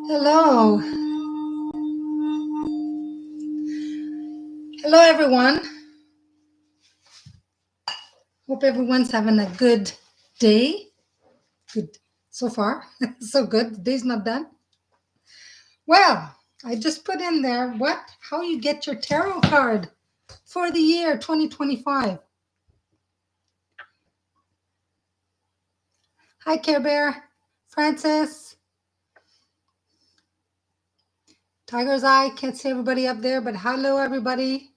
Hello. Hello, everyone. Hope everyone's having a good day. Good so far. So good. The day's not done. Well, I just put in there how you get your tarot card for the year 2025. Hi, Care Bear, Francis, Tiger's Eye. Can't see everybody up there, but hello, everybody.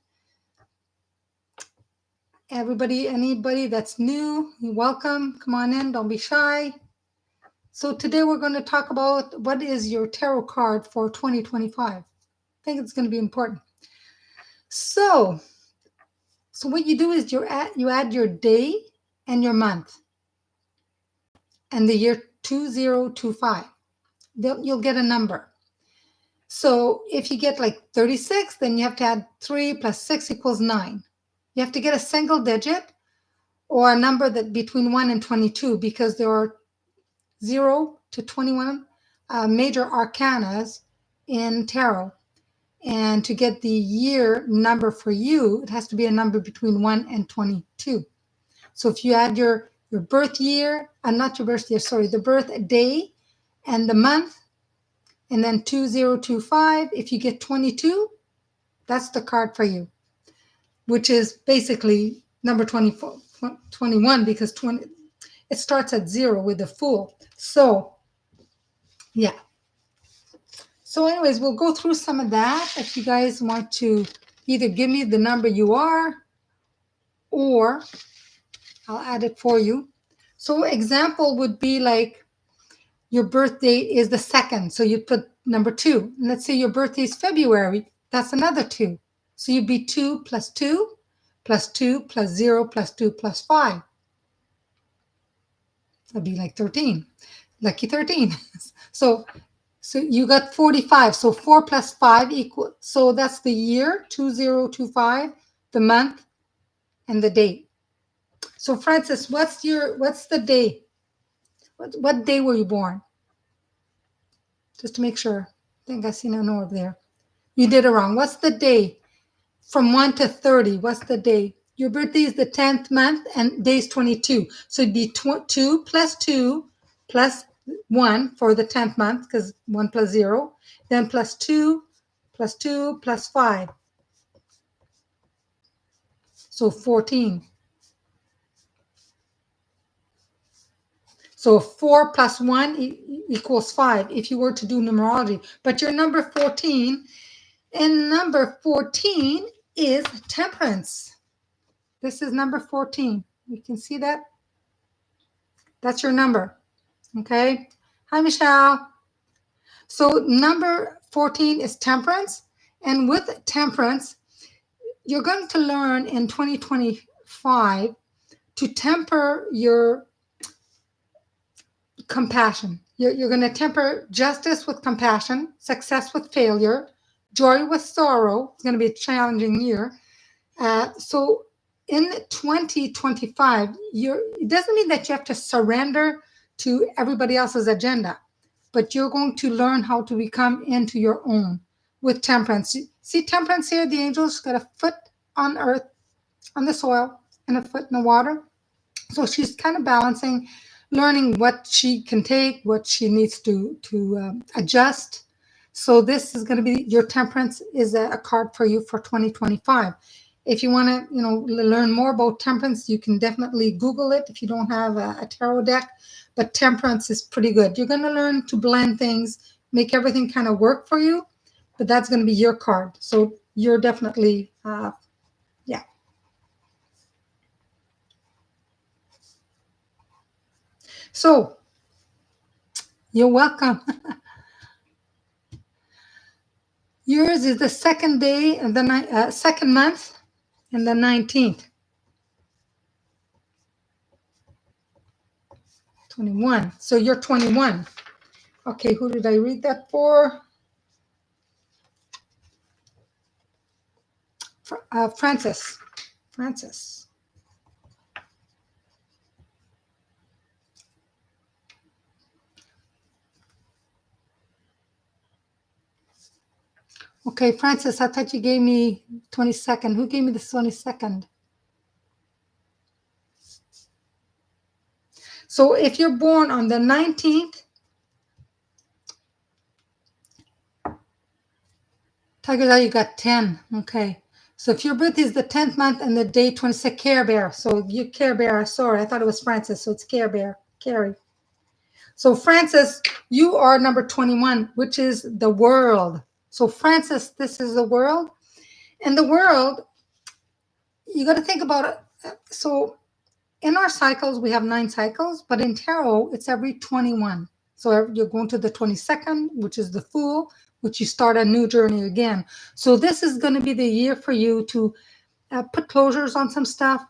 Anybody that's new, you're welcome. Come on in. Don't be shy. So today we're going to talk about what is your tarot card for 2025. I think it's going to be important. So what you do is you add your day and your month and the year 2025. You'll get a number. So if you get like 36, then you have to add 3 plus 6 equals 9. You have to get a single digit or a number that between 1 and 22 because there are 0 to 21 major arcanas in tarot. And to get the year number for you, it has to be a number between 1 and 22. So if you add your birth year, not your birth year, sorry, the birth day and the month, and then 2025, if you get 22, that's the card for you, which is basically number 24, 21, because it starts at 0 with the Fool. So, yeah. So anyways, we'll go through some of that. If you guys want to either give me the number you are or I'll add it for you. So example would be like your birthday is the 2nd. So you'd put number 2. And let's say your birthday is February. That's another 2. So you'd be 2 plus 2 plus 2 plus 0 plus 2 plus 5. That'd be like 13. Lucky 13. So you got 45. So 4 plus 5 equals. So that's the year 2025, the month, and the date. So Francis, what's the day? What day were you born? Just to make sure. I think I see no over there. You did it wrong. What's the day? From 1 to 30, what's the day? Your birthday is the 10th month and day's 22. So it'd be 2 plus 2 plus 1 for the 10th month, because 1 plus 0. Then plus 2 plus 2 plus 5. So 14. So 4 plus 1 equals 5 if you were to do numerology. But you're number 14, and number 14 is temperance. This is number 14. You can see that? That's your number. Okay. Hi, Michelle. So number 14 is temperance. And with temperance, you're going to learn in 2025 to temper your compassion. You're going to temper justice with compassion, success with failure, joy with sorrow. It's going to be a challenging year. So in 2025, it doesn't mean that you have to surrender to everybody else's agenda, but you're going to learn how to become into your own with temperance. See temperance here? The angel's got a foot on earth, on the soil, and a foot in the water. So she's kind of balancing, learning what she can take, what she needs to adjust. So this is going to be your temperance is a card for you for 2025. If you want to, learn more about temperance, you can definitely Google it if you don't have a tarot deck. But temperance is pretty good. You're going to learn to blend things, make everything kind of work for you. But that's going to be your card. So you're definitely, yeah. So you're welcome. Yours is the second day of the second month and the 19th. 21. So you're 21. Okay, who did I read that for? Francis. Francis. Okay, Francis, I thought you gave me 22nd. Who gave me the 22nd? So if you're born on the 19th, Tiger Eye, you got 10. Okay. So if your birthday is the 10th month and the day 26, Care Bear. So you Care Bear, sorry, I thought it was Francis. So it's Care Bear, Carrie. So Francis, you are number 21, which is the world. So Francis, this is the world. And the world, you got to think about it. So in our cycles, we have 9 cycles, but in tarot, it's every 21. So you're going to the 22nd, which is the Fool, which you start a new journey again. So this is going to be the year for you to put closures on some stuff.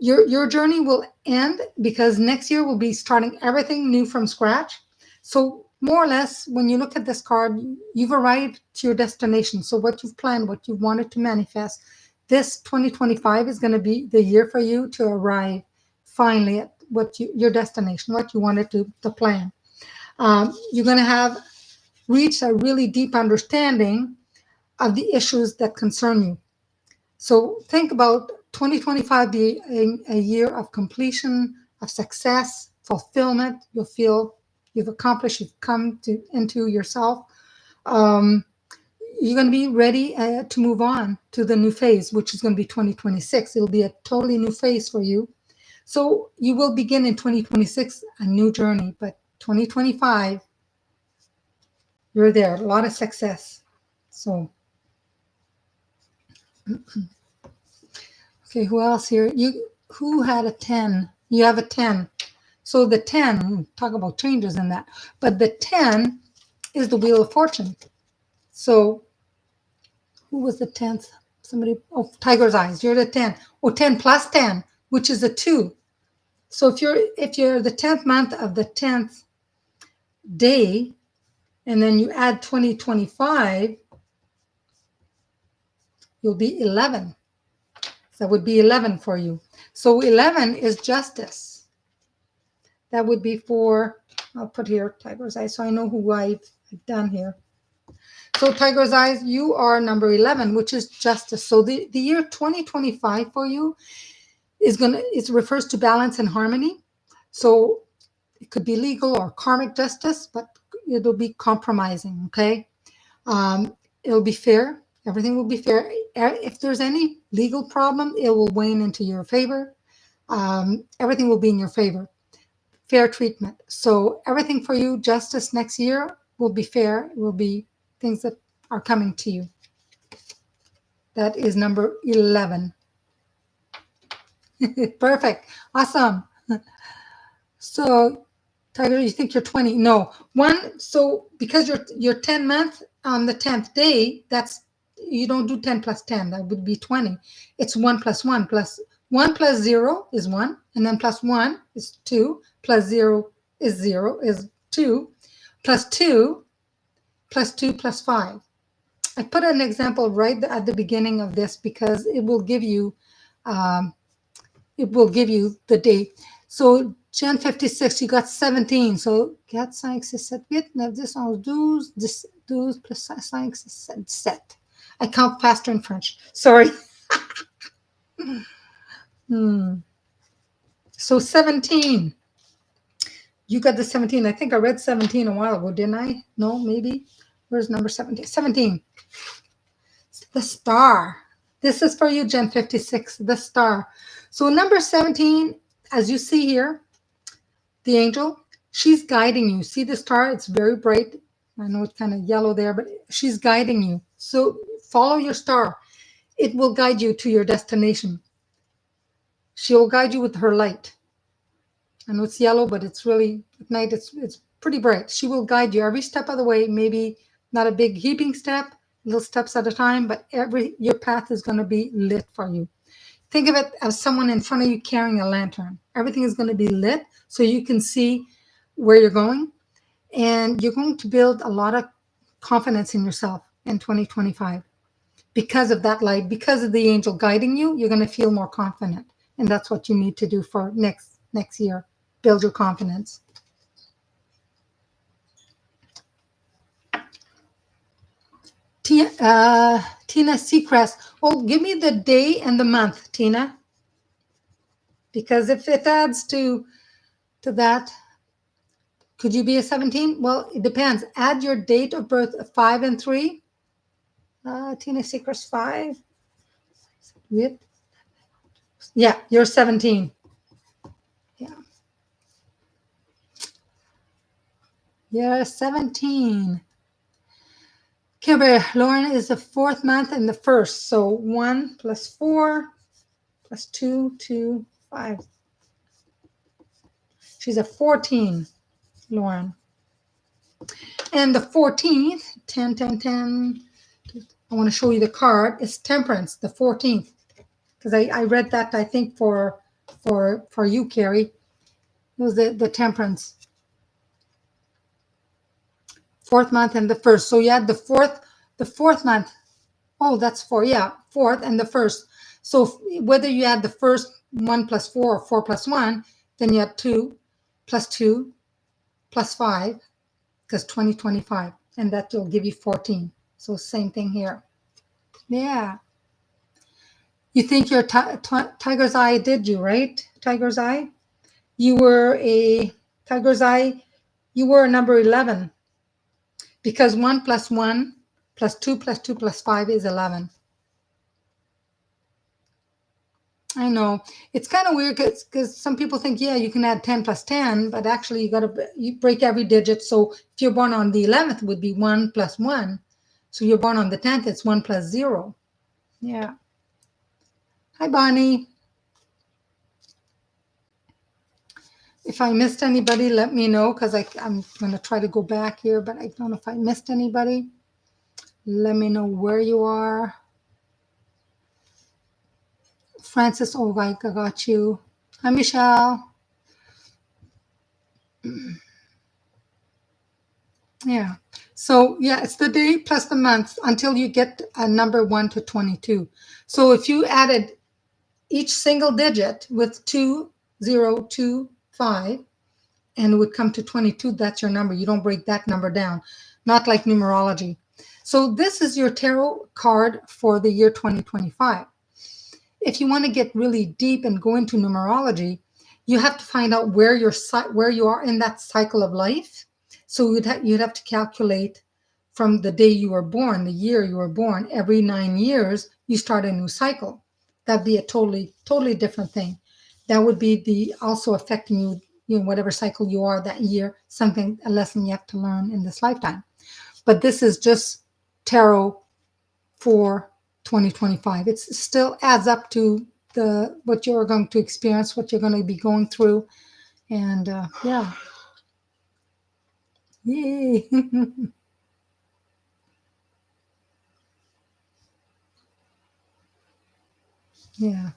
Your journey will end because next year we'll be starting everything new from scratch. So more or less, when you look at this card, you've arrived to your destination. So what you've planned, what you wanted to manifest, this 2025 is going to be the year for you to arrive finally at your destination, what you wanted to plan. You're going to have reached a really deep understanding of the issues that concern you. So think about 2025 being a year of completion, of success, fulfillment. You'll feel you've accomplished, you've come into yourself. Um, you're going to be ready to move on to the new phase, which is going to be 2026. It'll be a totally new phase for you. So you will begin in 2026 a new journey, but 2025, you're there. A lot of success. So, okay, who else here? Who had a 10? You have a 10. So the 10, talk about changes in that, but the 10 is the Wheel of Fortune. So who was the 10th? Somebody, oh, Tiger's Eyes, you're the 10. Oh, 10 plus 10, which is a 2. So if you're the 10th month of the 10th day, and then you add 2025, you'll be 11. So that would be 11 for you. So 11 is justice. That would be for, I'll put here Tiger's Eyes so I know who I've done here. So Tiger's Eyes, you are number 11, which is justice. So the year 2025 for you it refers to balance and harmony. So it could be legal or karmic justice, but it'll be compromising, okay? It'll be fair. Everything will be fair. If there's any legal problem, it will wane into your favor. Everything will be in your favor. Fair treatment. So everything for you, justice next year will be fair. It will be things that are coming to you. That is number 11. Perfect. Awesome. So, Tiger, you think you're 20? No. So because you're 10 months on the 10th day, you don't do 10 plus 10. That would be 20. It's 1 plus 1 plus 1 plus 0 is 1, and then plus 1 is 2, plus 0 is 2, plus 2 plus 2 plus 5. I put an example right at the beginning of this because it will give you the date. So Gen 56, you got 17. So 4, 5, 6, 7, 8, 9, 10, 11, 12 plus 5, 6, 7, 7. I count faster in French. Sorry. So 17. You got the 17. I think I read 17 a while ago, didn't I? No, maybe. Where's number 17? 17. The star. This is for you, Gen 56, the star. So number 17, as you see here, the angel, she's guiding you. See the star? It's very bright. I know it's kind of yellow there, but she's guiding you. So follow your star. It will guide you to your destination. She will guide you with her light. I know it's yellow, but it's really, at night, it's pretty bright. She will guide you every step of the way, maybe not a big heaping step, little steps at a time, but your path is going to be lit for you. Think of it as someone in front of you carrying a lantern. Everything is going to be lit so you can see where you're going. And you're going to build a lot of confidence in yourself in 2025. Because of that light, because of the angel guiding you, you're going to feel more confident. And that's what you need to do for next year. Build your confidence. Tina Seacrest. Oh, give me the day and the month, Tina. Because if it adds to that, could you be a 17? Well, it depends. Add your date of birth, 5 and 3. Tina Seacrest, 5. Yeah, you're 17. Yeah. You're 17. Okay, Lauren is the 4th month and the 1st. So 1 plus 4 plus 2, 2, 5. She's a 14, Lauren. And the 14th, 10, 10, 10. I want to show you the card. It's Temperance, the 14th. Because I read that, I think, for you, Carrie. It was the Temperance. 4th month and the 1st. So you had the 4th month. Oh, that's 4. Yeah, 4th and the 1st. So whether you add the first 1 plus 4 or 4 plus 1, then you have 2 plus 2 plus 5, because 2025. And that will give you 14. So same thing here. Yeah. You think you're Tiger's Eye, did you, right? Tiger's Eye? You were a Tiger's Eye, you were a number 11. Because 1 plus 1 plus 2 plus 2 plus 5 is 11. I know. It's kind of weird because some people think, yeah, you can add 10 plus 10, but actually you break every digit. So if you're born on the 11th, it would be 1 plus 1. So you're born on the 10th, it's 1 plus 0. Yeah. Hi, Bonnie. If I missed anybody, let me know, because I'm going to try to go back here, but I don't know if I missed anybody. Let me know where you are. Francis, oh, I got you. Hi, Michelle. Yeah. So, yeah, it's the day plus the month until you get a number 1 to 22. So if you added each single digit with 2, 0, 2, 5, and it would come to 22, that's your number. You don't break that number down, not like numerology. So this is your tarot card for the year 2025. If you want to get really deep and go into numerology, you have to find out where you are in that cycle of life. So you'd have to calculate from the day you were born, the year you were born. Every 9 years, you start a new cycle. That'd be a totally different thing. That would be also affecting you, whatever cycle you are that year, a lesson you have to learn in this lifetime. But this is just tarot for 2025. It still adds up to what you're going to experience, what you're going to be going through. And yeah. Yay. Yeah.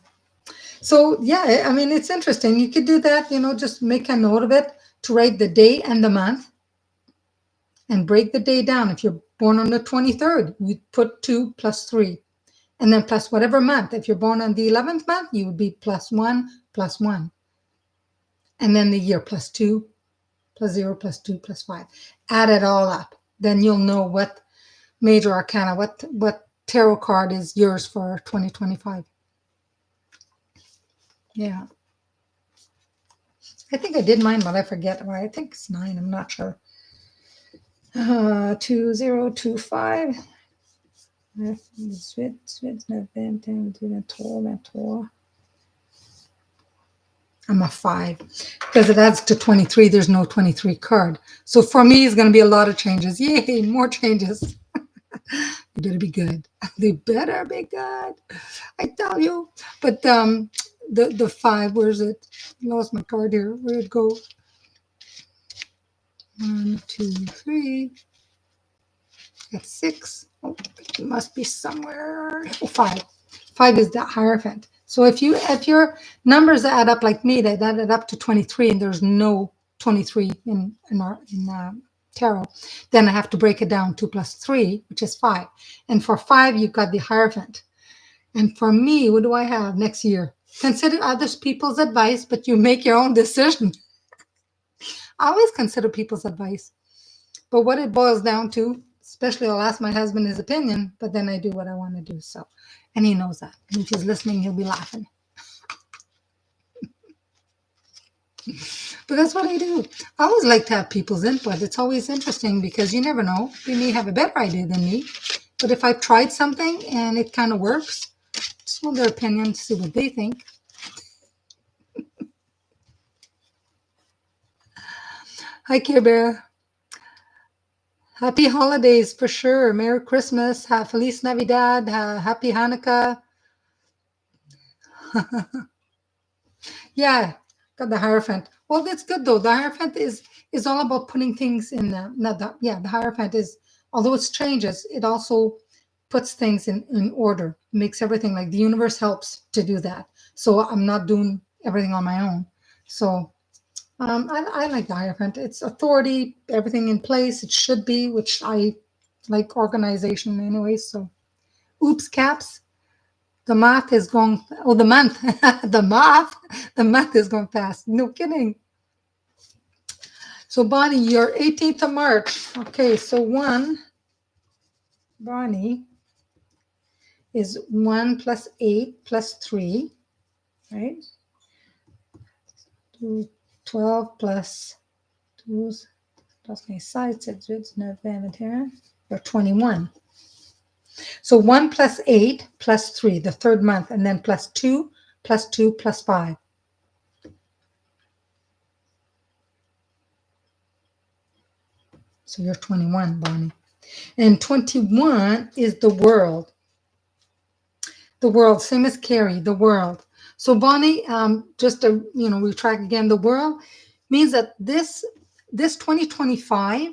So yeah, I mean, it's interesting. You could do that, just make a note of it to write the day and the month and break the day down. If you're born on the 23rd, you put 2 plus 3 and then plus whatever month. If you're born on the 11th month, you would be plus 1 plus 1. And then the year plus 2 plus 0 plus 2 plus 5. Add it all up. Then you'll know what major arcana, what tarot card is yours for 2025. Yeah. I think I did mine, but I forget. Well, I think it's 9. I'm not sure. 2025. I'm a 5 because it adds to 23. There's no 23 card. So for me, it's going to be a lot of changes. Yay, more changes. They better be good. They better be good. I tell you. But the 5, where's it? I lost my card here. Where'd it go? 1, 2, 3. Got 6. Oh, it must be somewhere. Oh, 5. 5 is the Hierophant. So if your numbers add up like me, they added up to 23, and there's no 23 in tarot, then I have to break it down. 2 plus 3, which is 5. And for 5, you've got the Hierophant. And for me, what do I have next year? Consider other people's advice, but you make your own decision. I always consider people's advice. But what it boils down to is Especially I'll ask my husband his opinion, but then I do what I want to do. So, and he knows that. And if he's listening, he'll be laughing. But that's what I do. I always like to have people's input. It's always interesting because you never know. They may have a better idea than me. But if I've tried something and it kind of works, just want their opinion, see what they think. Hi, Care Bear. Happy holidays for sure. Merry Christmas. Feliz Navidad. Happy Hanukkah. Yeah, got the Hierophant. Well, that's good though. The Hierophant is all about putting things in the not the yeah, the Hierophant is, although it's changes, it also puts things in order, makes everything, like the universe helps to do that. So I'm not doing everything on my own. So I like the Hierophant. It's authority, everything in place. It should be, which I like organization anyway. So oops, caps. The math is going, oh, the month, the month is going fast. No kidding. So Bonnie, you're 18th of March. Okay, so Bonnie, is 1 plus 8 plus 3, right? 12 plus 2 plus my side sets, it's not valid here, or 21. So 1 plus 8 plus 3, the third month, and then plus 2 plus 2 plus 5. So you're 21, Bonnie. And 21 is the world. The world, same as Carrie, the world. So Bonnie, just to retract again, the world means that this 2025,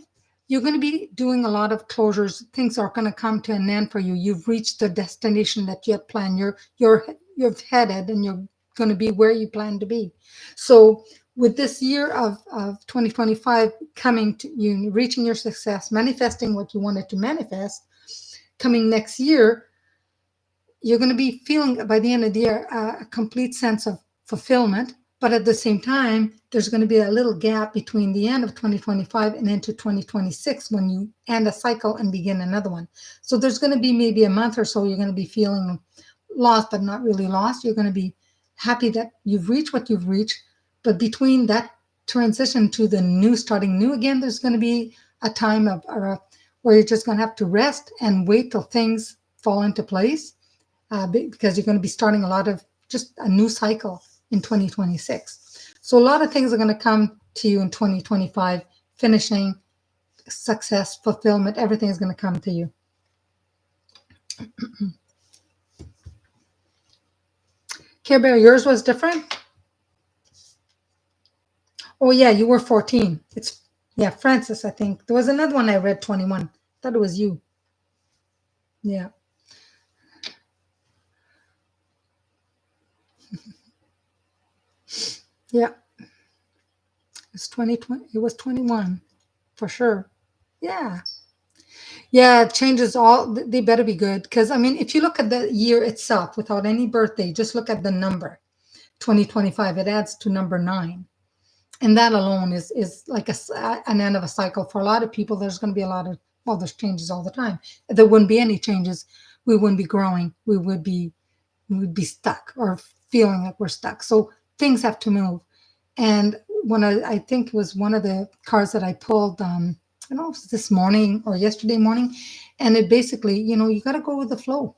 you're going to be doing a lot of closures. Things are going to come to an end for you. You've reached the destination that you had planned. You've headed, and you're going to be where you plan to be. So with this year of 2025 coming to you, reaching your success, manifesting what you wanted to manifest, coming next year, you're going to be feeling by the end of the year a complete sense of fulfillment. But at the same time, there's going to be a little gap between the end of 2025 and into 2026 when you end a cycle and begin another one. So there's going to be maybe a month or so you're going to be feeling lost, but not really lost. You're going to be happy that you've reached what you've reached. But between that transition to the new, starting new again, there's going to be a time where you're just going to have to rest and wait till things fall into place. Because you're going to be starting just a new cycle in 2026. So a lot of things are going to come to you in 2025, finishing, success, fulfillment, everything is going to come to you. Care Bear, yours was different? Oh yeah, you were 14. Francis, I think. There was another one I read, 21. I thought it was you. Yeah. Yeah. It's 2020. It was 21 for sure. Yeah. Yeah, it changes all. They better be good. Because, I mean, if you look at the year itself without any birthday, just look at the number 2025, it adds to number 9. And that alone is like an end of a cycle. For a lot of people, there's going to be there's changes all the time. If there wouldn't be any changes, we wouldn't be growing. We would be stuck or feeling like we're stuck. So things have to move. And when I think it was one of the cards that I pulled, I don't know if it was this morning or yesterday morning, and it basically, you got to go with the flow.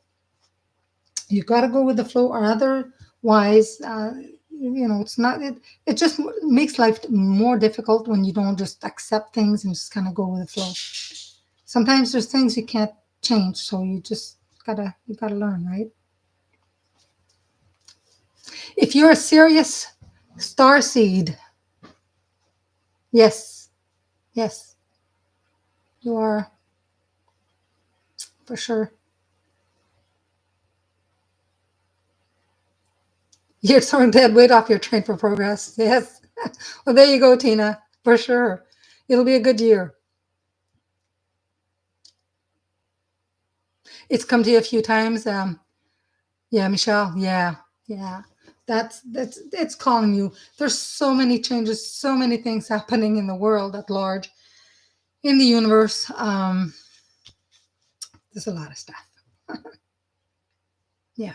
You got to go with the flow, or otherwise, it's not. It just makes life more difficult when you don't just accept things and just kind of go with the flow. Sometimes there's things you can't change, so you just gotta learn, right? If you're a serious star seed, yes, you are, for sure. You're throwing dead weight off your train for progress. Yes. Well, there you go, Tina, for sure. It'll be a good year. It's come to you a few times. Yeah, Michelle. Yeah. That's it's calling you. There's so many changes, so many things happening in the world at large, in the universe. There's a lot of stuff. Yeah.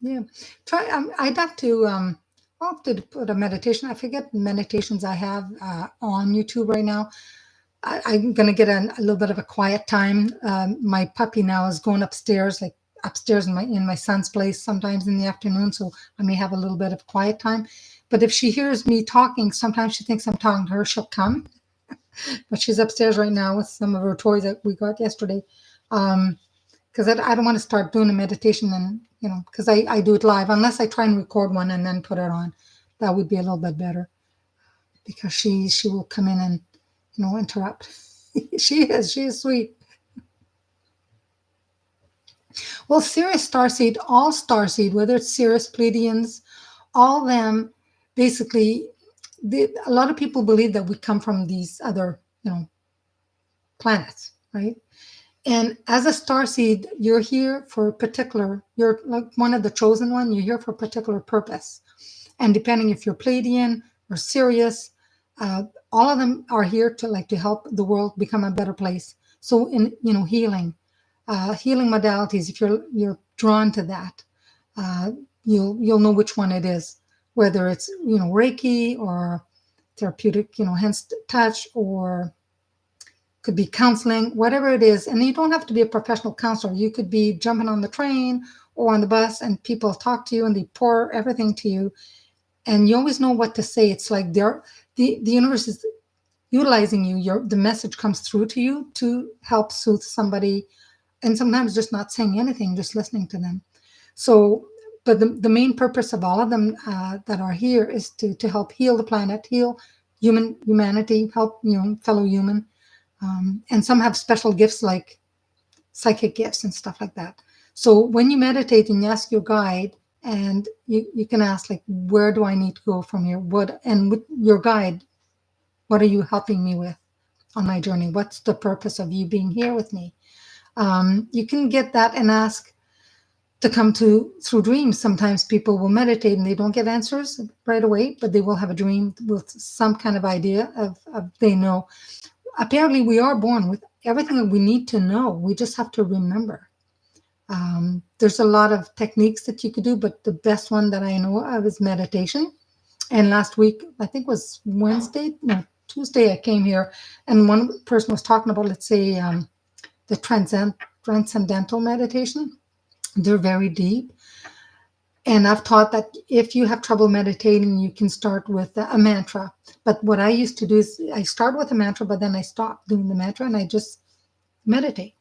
Yeah. Try. I'd have to. I'll have to put a meditation. I forget meditations I have on YouTube right now. I'm gonna get a little bit of a quiet time. My puppy now is going upstairs, like upstairs in my son's place sometimes in the afternoon. So I may have a little bit of quiet time. But if she hears me talking, sometimes she thinks I'm talking to her. She'll come, but she's upstairs right now with some of her toys that we got yesterday. Because I don't want to start doing a meditation and because I do it live unless I try and record one and then put it on. That would be a little bit better because she will come in and interrupt. She is sweet. Well, Sirius Starseed, all Starseed, whether it's Sirius, Pleiadians, all them, basically, a lot of people believe that we come from these other planets, right? And as a starseed, you're here for a particular, you're like one of the chosen one, you're here for a particular purpose. And depending if you're Pleiadian or Sirius, all of them are here to help the world become a better place. So in healing, healing modalities, if you're drawn to that, you'll know which one it is, whether it's Reiki or therapeutic, hands touch, or could be counseling, whatever it is. And you don't have to be a professional counselor. You could be jumping on the train or on the bus and people talk to you and they pour everything to you. And you always know what to say. It's like the universe is utilizing you. The message comes through to you to help soothe somebody. And sometimes just not saying anything, just listening to them. So, but the main purpose of all of them that are here is to help heal the planet, heal humanity, help fellow human. And some have special gifts like psychic gifts and stuff like that. So when you meditate and you ask your guide, and you can ask, like, where do I need to go from here? And with your guide, what are you helping me with on my journey? What's the purpose of you being here with me? You can get that and ask to come through dreams. Sometimes people will meditate and they don't get answers right away, but they will have a dream with some kind of idea of they know. Apparently, we are born with everything that we need to know. We just have to remember. There's a lot of techniques that you could do, but the best one that I know of is meditation. And last week, I think it was Tuesday, I came here and one person was talking about, let's say, the transcendental meditation. They're very deep. And I've taught that if you have trouble meditating, you can start with a mantra. But what I used to do is I start with a mantra, but then I stop doing the mantra and I just meditate.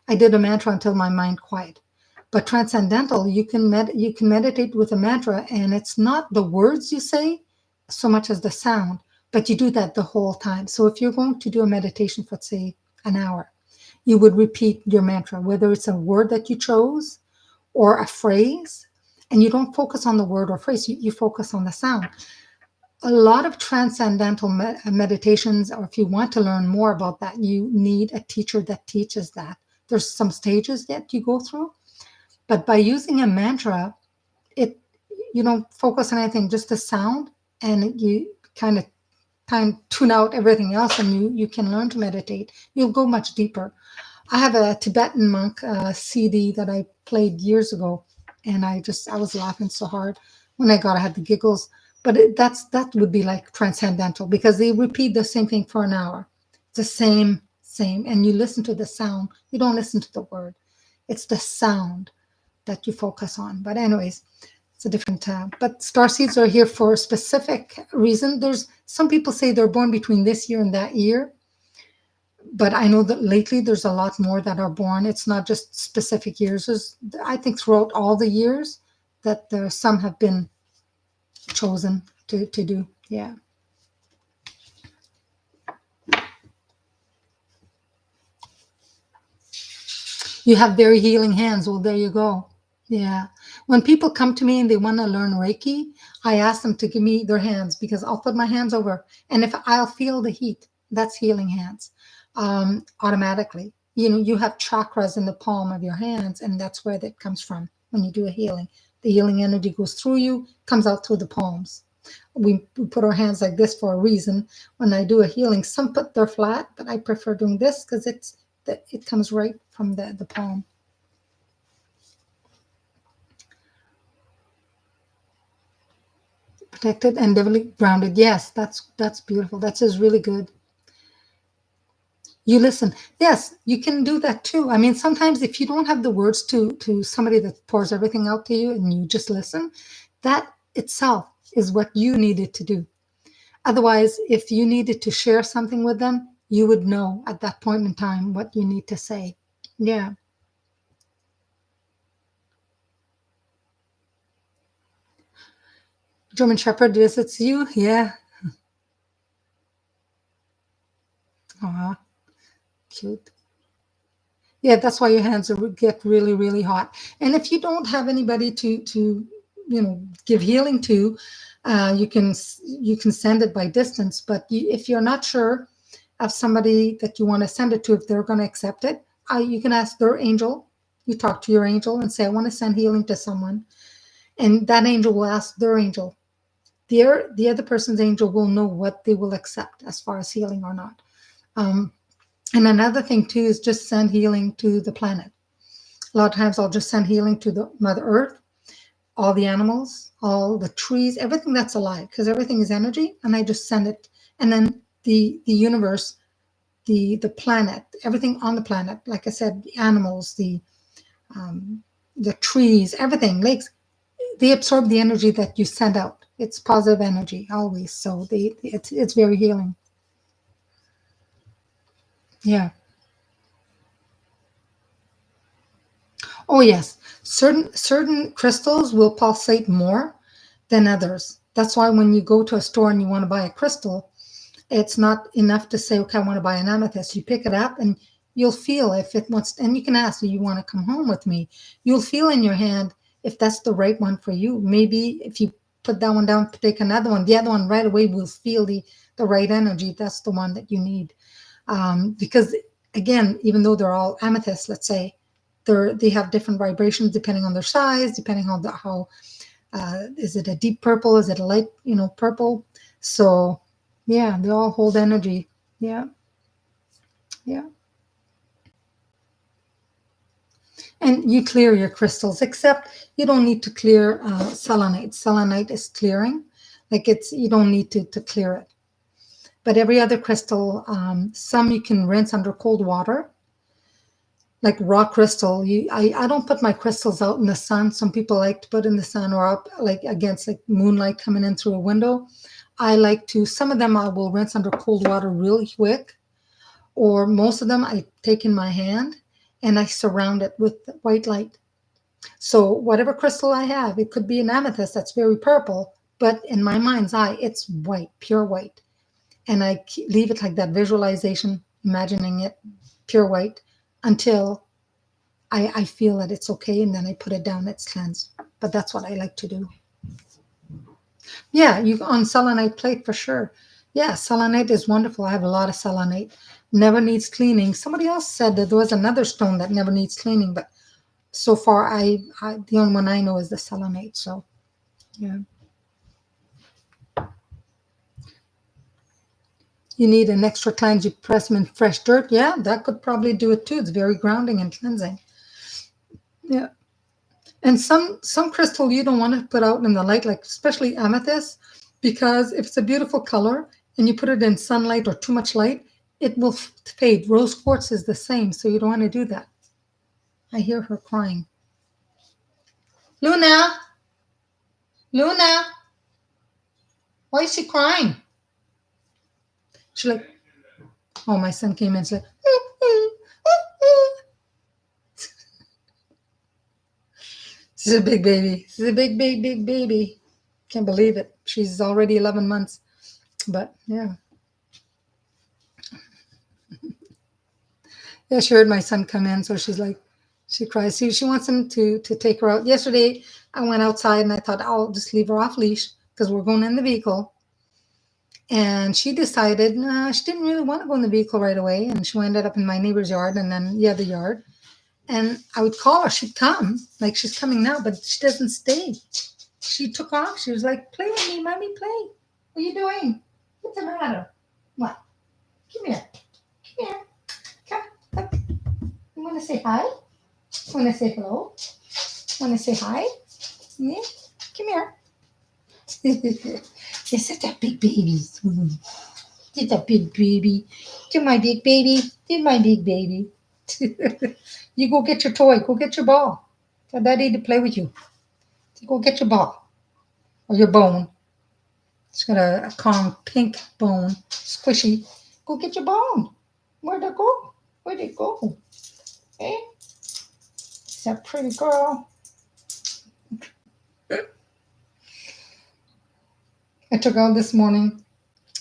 I did a mantra until my mind quiet. But transcendental, you can meditate with a mantra, and it's not the words you say so much as the sound, but you do that the whole time. So if you're going to do a meditation for, say, an hour, you would repeat your mantra, whether it's a word that you chose or a phrase, and you don't focus on the word or phrase, you focus on the sound. A lot of transcendental meditations, or if you want to learn more about that, you need a teacher that teaches that. There's some stages that you go through, but by using a mantra, you don't focus on anything, just the sound, and you kind of tune out everything else, and you can learn to meditate. You'll go much deeper. I have a Tibetan monk CD that I played years ago, and I was laughing so hard when I had the giggles. But that would be like transcendental, because they repeat the same thing for an hour. It's the same, and you listen to the sound. You don't listen to the word. It's the sound that you focus on. But anyways, it's a different but starseeds are here for a specific reason. There's some people say they're born between this year and that year, but I know that lately there's a lot more that are born. It's not just specific years. I think throughout all the years that some have been chosen to do. Yeah. You have very healing hands. Well, there you go. Yeah. When people come to me and they want to learn Reiki, I ask them to give me their hands, because I'll put my hands over, and if I'll feel the heat, that's healing hands automatically. You have chakras in the palm of your hands, and that's where that comes from when you do a healing. The healing energy goes through you, comes out through the palms. we put our hands like this for a reason. When I do a healing, some put their flat, but I prefer doing this because it comes right from the palm. Protected and divinely grounded. Yes, that's beautiful. That is really good. You listen. Yes, you can do that too. I mean, sometimes if you don't have the words to somebody that pours everything out to you and you just listen, that itself is what you needed to do. Otherwise, if you needed to share something with them, you would know at that point in time what you need to say. Yeah. German Shepherd visits you. Yeah. Aw, cute. Yeah, that's why your hands get really, really hot. And if you don't have anybody to give healing to, you can send it by distance. But if you're not sure of somebody that you want to send it to, if they're going to accept it, you can ask their angel. You talk to your angel and say, "I want to send healing to someone," and that angel will ask their angel. The other person's angel will know what they will accept as far as healing or not. Um, and another thing too is just send healing to the planet. A lot of times I'll just send healing to the Mother Earth, all the animals, all the trees, everything that's alive, because everything is energy, and I just send it. And then the universe, the planet, everything on the planet, like I said, the animals, um, the trees, everything, lakes, they absorb the energy that you send out. It's positive energy always, so it's very healing. Yeah. Oh yes, certain crystals will pulsate more than others. That's why when you go to a store and you want to buy a crystal, it's not enough to say, okay, I want to buy an amethyst. You pick it up and you'll feel if it wants, and you can ask, do you want to come home with me? You'll feel in your hand if that's the right one for you. Maybe if you put that one down, take another one, the other one right away will feel the right energy. That's the one that you need. Because again, even though they're all amethysts, let's say, they have different vibrations depending on their size, depending on how is it a deep purple, is it a light purple. So yeah, they all hold energy. Yeah, yeah. And you clear your crystals, except you don't need to clear selenite. Selenite is clearing, like you don't need to clear it. But every other crystal, some you can rinse under cold water, like rock crystal. I don't put my crystals out in the sun. Some people like to put in the sun or up like against like moonlight coming in through a window. I like to, some of them I will rinse under cold water really quick, or most of them I take in my hand and I surround it with white light. So whatever crystal I have, it could be an amethyst that's very purple, but in my mind's eye, it's white, pure white. And I leave it like that visualization, imagining it pure white until I feel that it's okay, and then I put it down, it's cleansed. But that's what I like to do. Yeah, you on selenite plate for sure. Yeah, selenite is wonderful. I have a lot of selenite. Never needs cleaning. Somebody else said that there was another stone that never needs cleaning, but so far I the only one I know is the selenite. So yeah. You need an extra cleanse, you press them in fresh dirt. Yeah, that could probably do it too. It's very grounding and cleansing. Yeah. And some crystal you don't want to put out in the light, like especially amethyst, because if it's a beautiful color and you put it in sunlight or too much light, it will fade. Rose quartz is the same, so you don't want to do that. I hear her crying. Luna, Luna, why is she crying? She's like, oh, my son came in. She's like, she's a big baby. She's a big, big, big baby. Can't believe it. She's already 11 months. But yeah. Yeah, she heard my son come in, so she's like, she cries. She wants him to take her out. Yesterday, I went outside and I thought I'll just leave her off leash because we're going in the vehicle. And she decided she didn't really want to go in the vehicle right away, and she ended up in my neighbor's yard and then the other yard. And I would call her, she'd come, she's coming now, but she doesn't stay. She took off. She was like, "Play with me, mommy, play." What are you doing? What's the matter? What? Come here. Come here. Come. Come. You want to say hi? Want to say hello? Want to say hi? Yeah. Come here. You're such a big baby. You're a big baby. You're my big baby. You're my big baby. You go get your toy. Go get your ball. Tell Daddy to play with you. Go get your ball or your bone. It's got a Kong pink bone, squishy. Go get your bone. Where'd it go? Where'd it go? Eh? Is that pretty girl? I took out this morning,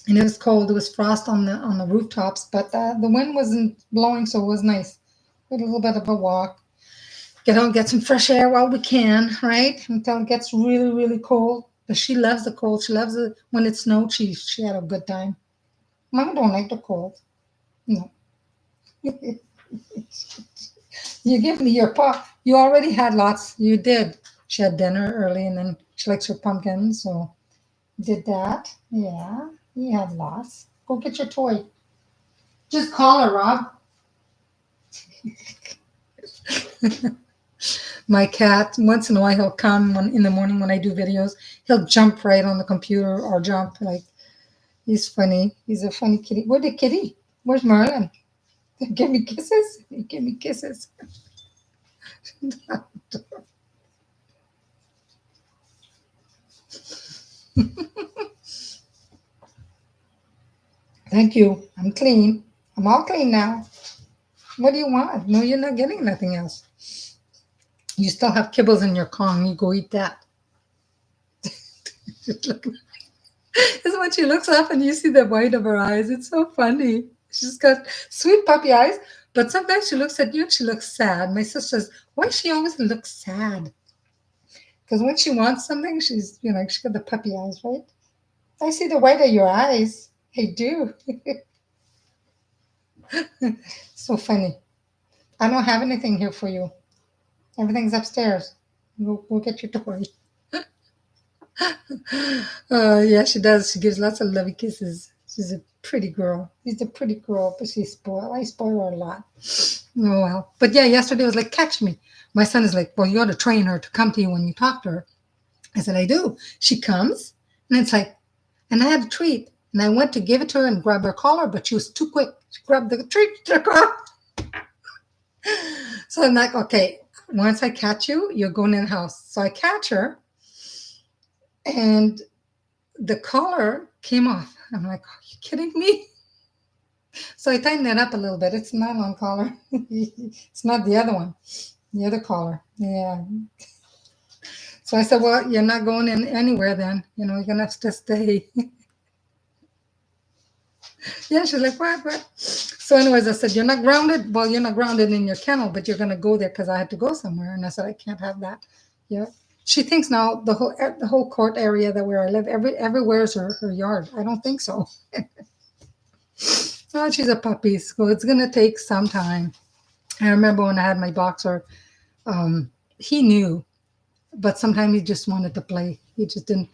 and it was cold. It was frost on the rooftops, but the wind wasn't blowing, so it was nice. We had a little bit of a walk. Get out, get some fresh air while we can, right? Until it gets really, really cold. But she loves the cold. She loves it when it snowed. She had a good time. Mama don't like the cold. No. You give me your paw. You already had lots. You did. She had dinner early, and then she likes her pumpkin, so did that. Yeah, you had lots. Go get your toy. Just call her, Rob. My cat, once in a while, he'll come in the morning when I do videos. He'll jump right on the computer or jump like he's funny. He's a funny kitty. Where's the kitty? Where's Merlin? Give me kisses. Give me kisses. Thank you. I'm clean. I'm all clean now. What do you want? No, you're not getting nothing else. You still have kibbles in your Kong. You go eat that. It's when she looks up and you see the white of her eyes. It's so funny. She's got sweet puppy eyes, but sometimes she looks at you and she looks sad. My sister says, why she always looks sad? Because when she wants something, she's got the puppy eyes, right? I see the white of your eyes. I do. So funny. I don't have anything here for you. Everything's upstairs. We'll get your toy. Yeah, she does. She gives lots of lovey kisses. She's a pretty girl. She's a pretty girl, but she's spoiled. I spoil her a lot. Oh well. But yeah, yesterday was like, catch me. My son is like, well, you ought to train her to come to you when you talk to her. I said, I do. She comes, and it's like, and I had a treat. And I went to give it to her and grab her collar, but she was too quick. She grabbed the treat, took off. So I'm like, okay, once I catch you, you're going in the house. So I catch her, and the collar came off. I'm like, are you kidding me? So I tightened it up a little bit. It's not on collar. It's not the other one, the other collar. Yeah. So I said, well, you're not going in anywhere then. You're going to have to stay. Yeah, she's like, what? So anyways, I said, you're not grounded? Well, you're not grounded in your kennel, but you're going to go there because I had to go somewhere. And I said, I can't have that. Yeah. She thinks now the whole court area that where I live, everywhere is her yard. I don't think so. Oh, she's a puppy, so it's going to take some time. I remember when I had my boxer, he knew, but sometimes he just wanted to play. He just didn't.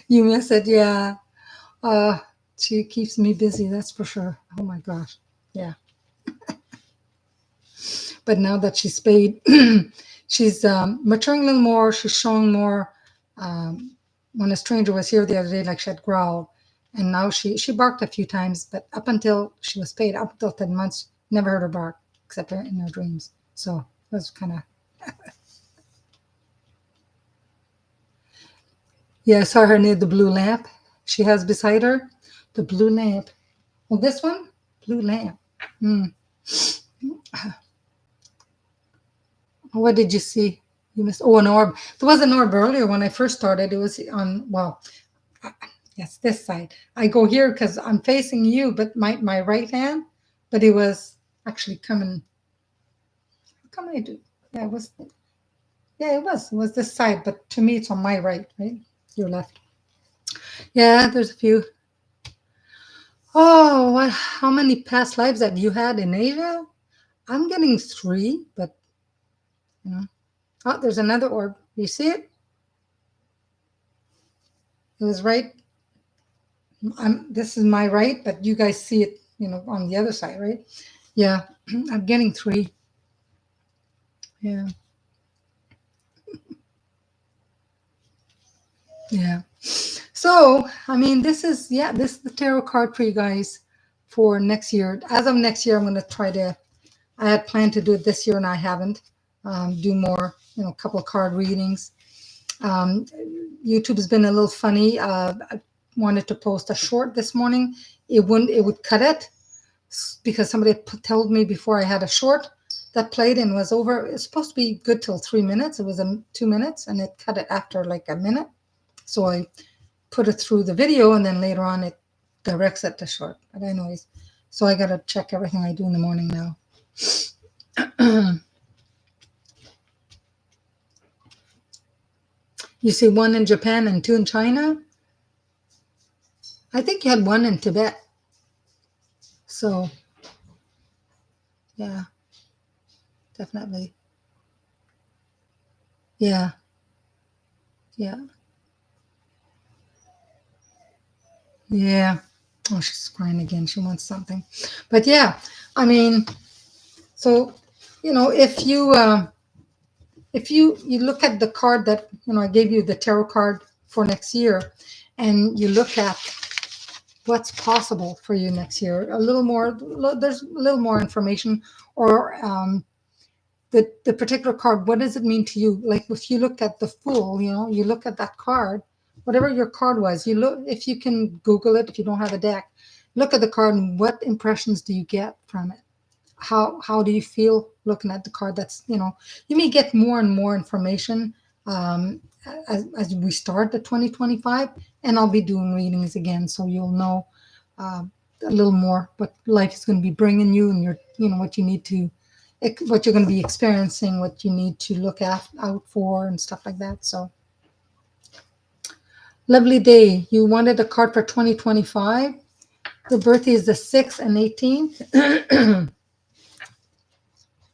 You miss it, yeah. Uh, she keeps me busy, that's for sure. Oh my gosh, yeah. But now that she's spayed, she's maturing a little more. She's showing more. When a stranger was here the other day, like she had growled, and now she barked a few times, but up until she was spayed, up until 10 months, never heard her bark except in her dreams. So it was kind of. Yeah, I saw her near the blue lamp. She has beside her the blue lamp. Well, this one, blue lamp. Hmm. What did you see? You missed. Oh, an orb. There was an orb earlier when I first started. It was on. Well, yes, this side. I go here because I'm facing you, but my right hand. But it was actually coming. How come I do? Yeah, it was. Yeah, it was. It was this side, but to me, it's on my right. Right, your left. Yeah, there's a few. Oh, what? How many past lives have you had in Asia? I'm getting 3, but you know. Oh, there's another orb. You see it? It was right. This is my right, but you guys see it, on the other side, right? Yeah, I'm getting 3. Yeah, yeah. So, I mean, this is the tarot card for you guys for next year. As of next year, I'm going to try to. I had planned to do it this year, and I haven't. Do more, a couple of card readings. Um, YouTube has been a little funny. I wanted to post a short this morning. It wouldn't. It would cut it because somebody told me before I had a short that played and was over. It's supposed to be good till 3 minutes. It was 2 minutes, and it cut it after like a minute. So I put it through the video, and then later on it directs it to short. But anyways, so I got to check everything I do in the morning now. You see 1 in Japan and 2 in China. I think you had 1 in Tibet. So yeah, definitely. Yeah, yeah, yeah. Oh, she's crying again. She wants something. But yeah, I mean, so if you look at the card that I gave you, the tarot card for next year, and you look at what's possible for you next year, there's a little more information, or the particular card, what does it mean to you? Like if you look at the Fool, you look at that card, whatever your card was, you look, if you can Google it, if you don't have a deck, look at the card and what impressions do you get from it? How do you feel looking at the card? That's, you may get more and more information as we start the 2025, and I'll be doing readings again, so you'll know uh, a little more what life is going to be bringing you, and what you need to, what you're going to be experiencing, what you need to look out for, and stuff like that. So, lovely day. You wanted a card for 2025. The birthday is the 6th and 18th.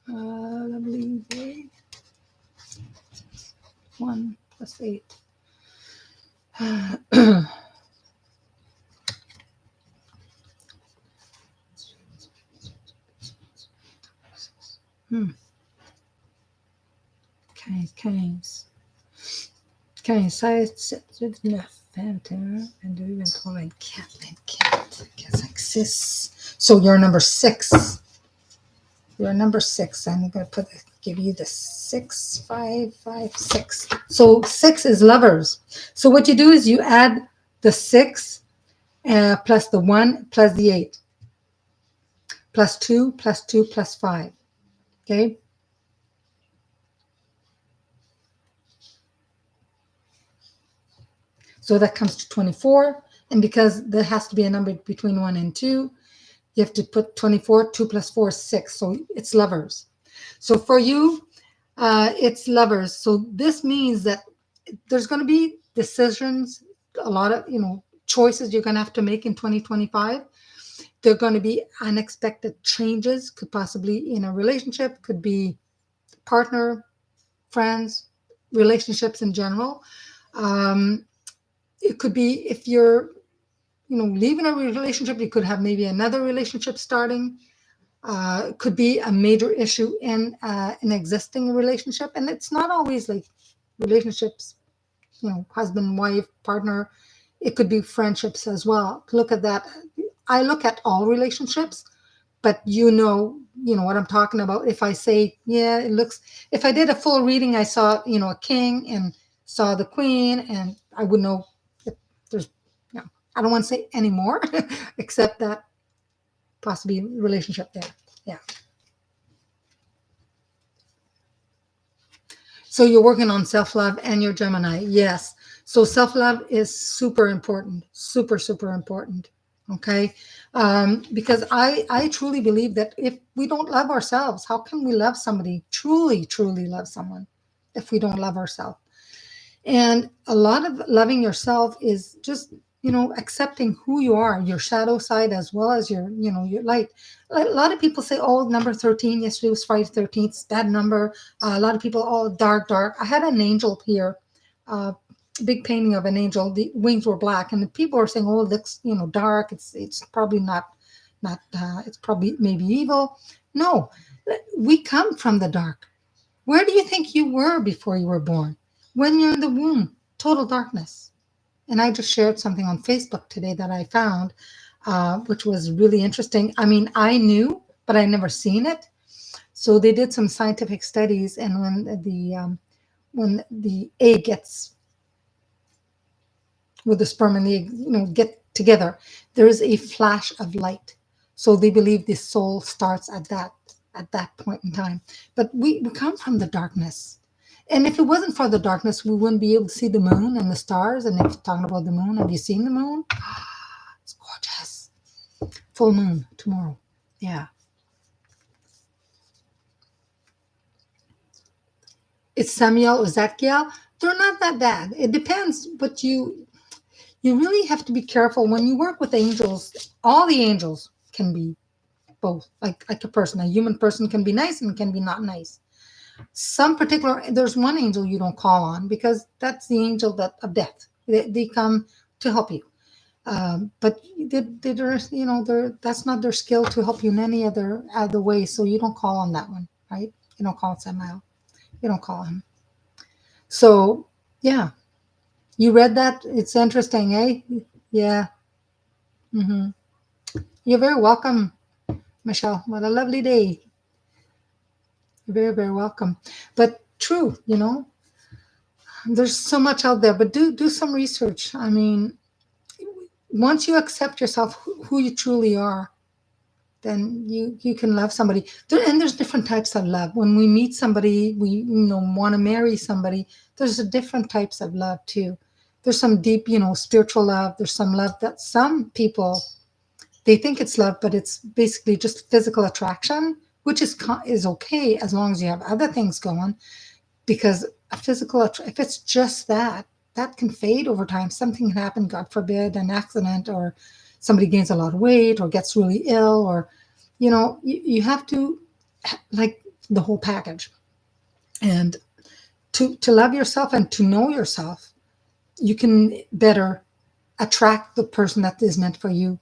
Lovely day. 1 + 8. Okay, Keynes. Keynes, Phantom, and do even call it cat, exists. So you're number 6. You're number 6. I'm going to give you the 6, 5, 5, 6. So 6 is lovers. So what you do is you add the 6 plus the 1 plus the 8 plus 2 plus 2 plus 5. Okay. So that comes to 24. And because there has to be a number between 1 and 2, you have to put 24. 2 plus 4 is 6. So it's lovers. So for you, it's lovers. So this means that there's going to be decisions, a lot of, choices you're going to have to make in 2025. There are going to be unexpected changes, could possibly in a relationship, could be partner, friends, relationships in general. It could be if you're, leaving a relationship, you could have maybe another relationship starting. Could be a major issue in an existing relationship. And it's not always like relationships, husband, wife, partner. It could be friendships as well. Look at that. I look at all relationships, but what I'm talking about. If I say, yeah, it looks, if I did a full reading, I saw, a king and saw the queen, and I would know if there's, I don't want to say any more, except that possibly relationship there. Yeah. So you're working on self-love and your Gemini. Yes. So self-love is super important, super, super important. Okay. Because I truly believe that if we don't love ourselves, how can we love somebody, truly, truly love someone, if we don't love ourselves? And a lot of loving yourself is just, accepting who you are, your shadow side as well as your light. A lot of people say, oh, number 13, yesterday was Friday 13th, bad number. A lot of people, oh, dark. I had an angel here big painting of an angel. The wings were black, and the people were saying, "Oh, it looks, dark. It's probably not. It's probably maybe evil." No, we come from the dark. Where do you think you were before you were born? When you're in the womb, total darkness. And I just shared something on Facebook today that I found, which was really interesting. I mean, I knew, but I never seen it. So they did some scientific studies, and when the egg gets with the sperm and the egg, get together, there is a flash of light. So they believe the soul starts at that point in time. But we come from the darkness. And if it wasn't for the darkness, we wouldn't be able to see the moon and the stars. And if you're talking about the moon, have you seen the moon? It's gorgeous. Full moon tomorrow. Yeah. It's Samuel or Zadkiel. They're not that bad. It depends, but you really have to be careful when you work with angels. All the angels can be both, like a person. A human person can be nice and can be not nice. Some particular, there's one angel you don't call on because that's the angel of death. They come to help you, but that's not their skill to help you in any other way. So you don't call on that one, right? You don't call Samael. You don't call him. So yeah, you read that. It's interesting, eh? Yeah. hmm You're very welcome, Michelle. What a lovely day. You're very, very welcome. But true, there's so much out there, but do some research. I mean, once you accept yourself, who you truly are, then you can love somebody. And there's different types of love. When we meet somebody, we want to marry somebody. There's a different types of love too. There's some deep, spiritual love. There's some love that some people, they think it's love, but it's basically just physical attraction, which is okay as long as you have other things going. Because if it's just that can fade over time. Something can happen, God forbid, an accident, or somebody gains a lot of weight, or gets really ill, or you have to, like, the whole package. And to love yourself and to know yourself, you can better attract the person that is meant for you,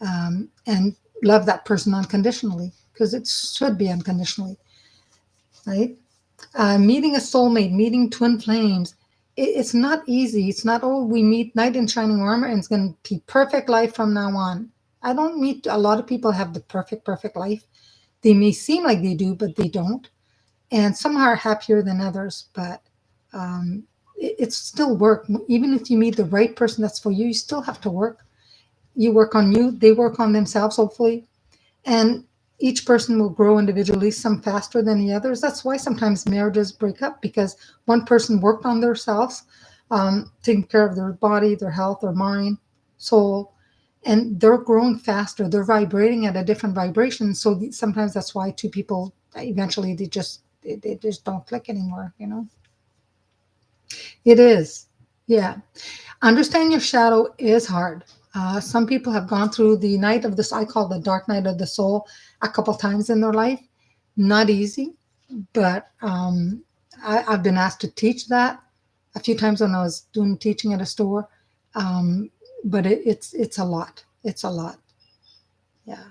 and love that person unconditionally, because it should be unconditionally, right? Meeting a soulmate, meeting twin flames, it's not easy. It's not, oh, we meet knight in shining armor and it's going to be perfect life from now on. I don't meet a lot of people have the perfect life. They may seem like they do, but they don't. And some are happier than others, but it's still work. Even if you meet the right person that's for you, you still have to work. You work on you, they work on themselves, hopefully. And each person will grow individually, some faster than the others. That's why sometimes marriages break up, because one person worked on themselves, taking care of their body, their health, their mind, soul, and they're growing faster. They're vibrating at a different vibration. So sometimes that's why two people eventually they just don't click anymore. It is. Yeah. Understanding your shadow is hard. Some people have gone through the night of this, I call the dark night of the soul, a couple times in their life. Not easy, but I've been asked to teach that a few times when I was doing teaching at a store. But it's a lot. It's a lot. Yeah.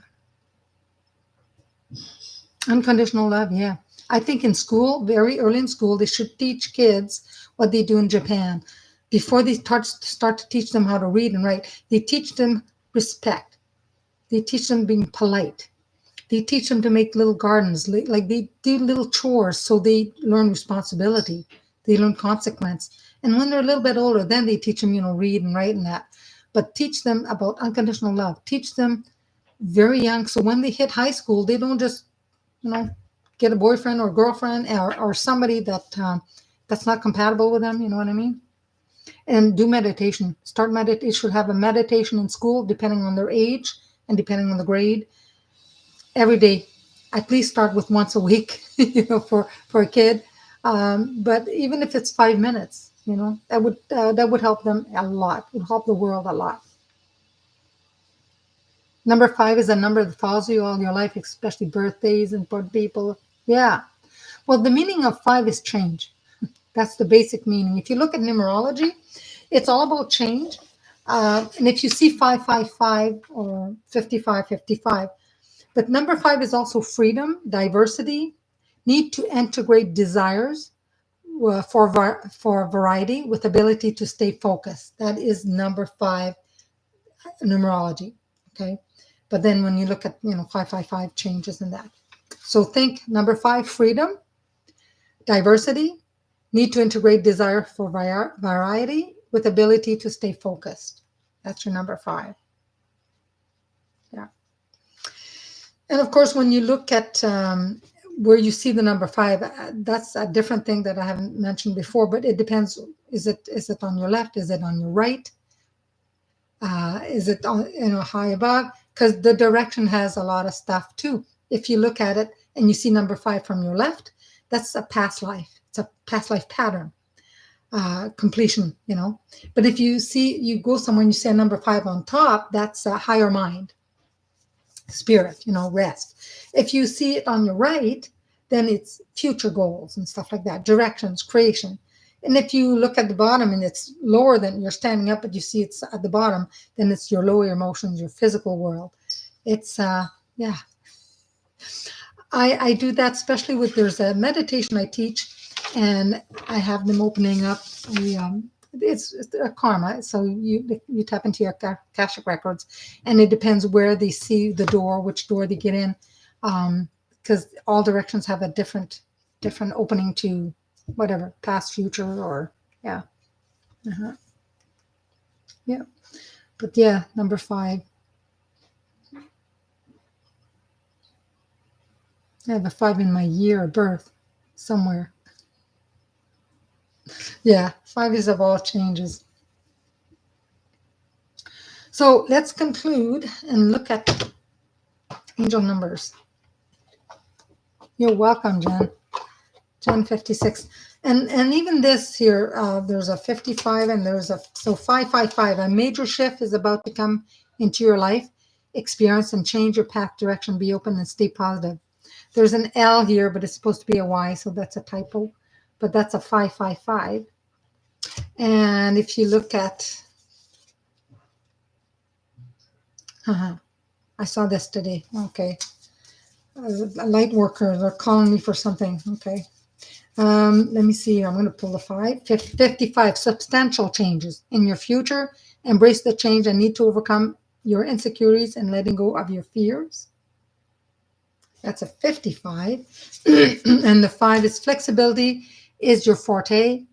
Unconditional love. Yeah. I think in school, very early in school, they should teach kids what they do in Japan. Before they start to teach them how to read and write, they teach them respect. They teach them being polite. They teach them to make little gardens, like they do little chores, so they learn responsibility. They learn consequence. And when they're a little bit older, then they teach them, read and write and that. But teach them about unconditional love. Teach them very young, so when they hit high school, they don't just, you know, get a boyfriend or girlfriend, or somebody that's not compatible with them. You know what I mean? And do meditation. Start meditate. Should have a meditation in school, depending on their age and depending on the grade. Every day, at least start with once a week. For a kid. But even if it's 5 minutes, that would help them a lot. It would help the world a lot. Number 5 is a number that follows you all your life, especially birthdays and important people. Yeah. Well, the meaning of 5 is change. That's the basic meaning. If you look at numerology, it's all about change. And if you see 555 or 5555, but number 5 is also freedom, diversity, need to integrate desires for variety with ability to stay focused. That is number 5 numerology. Okay. But then when you look at, 555 changes in that. So think number 5, freedom, diversity, need to integrate desire for variety with ability to stay focused. That's your number 5. Yeah. And of course, when you look at where you see the number 5, that's a different thing that I haven't mentioned before, but it depends. Is it on your left? Is it on your right? Is it on, high above? Because the direction has a lot of stuff too. If you look at it and you see number 5 from your left, that's a past life. It's a past life pattern, completion, But if you go somewhere and you see a number 5 on top, that's a higher mind, spirit, rest. If you see it on your right, then it's future goals and stuff like that, directions, creation. And if you look at the bottom and it's lower than you're standing up, but you see it's at the bottom, then it's your lower emotions, your physical world. It's, yeah. I do that, especially there's a meditation I teach, and I have them opening up. It's a karma, so you tap into your Akashic records, and it depends where they see the door, which door they get in, because all directions have a different opening to whatever, past, future, or yeah. Yeah. But yeah, number 5. I have a 5 in my year of birth somewhere. Yeah, 5 is of all changes. So let's conclude and look at angel numbers. You're welcome, Jen. Jen 56. And even this here, there's a 55 and so 555. A major shift is about to come into your life. Experience and change your path, direction, be open and stay positive. There's an L here, but it's supposed to be a Y, so that's a typo. But that's a 555. And if you look at, I saw this today. Okay. A light worker, they're calling me for something. Okay. Let me see. I'm going to pull the 55. Substantial changes in your future. Embrace the change and need to overcome your insecurities and letting go of your fears. That's a 55. And the 5 is flexibility is your forte.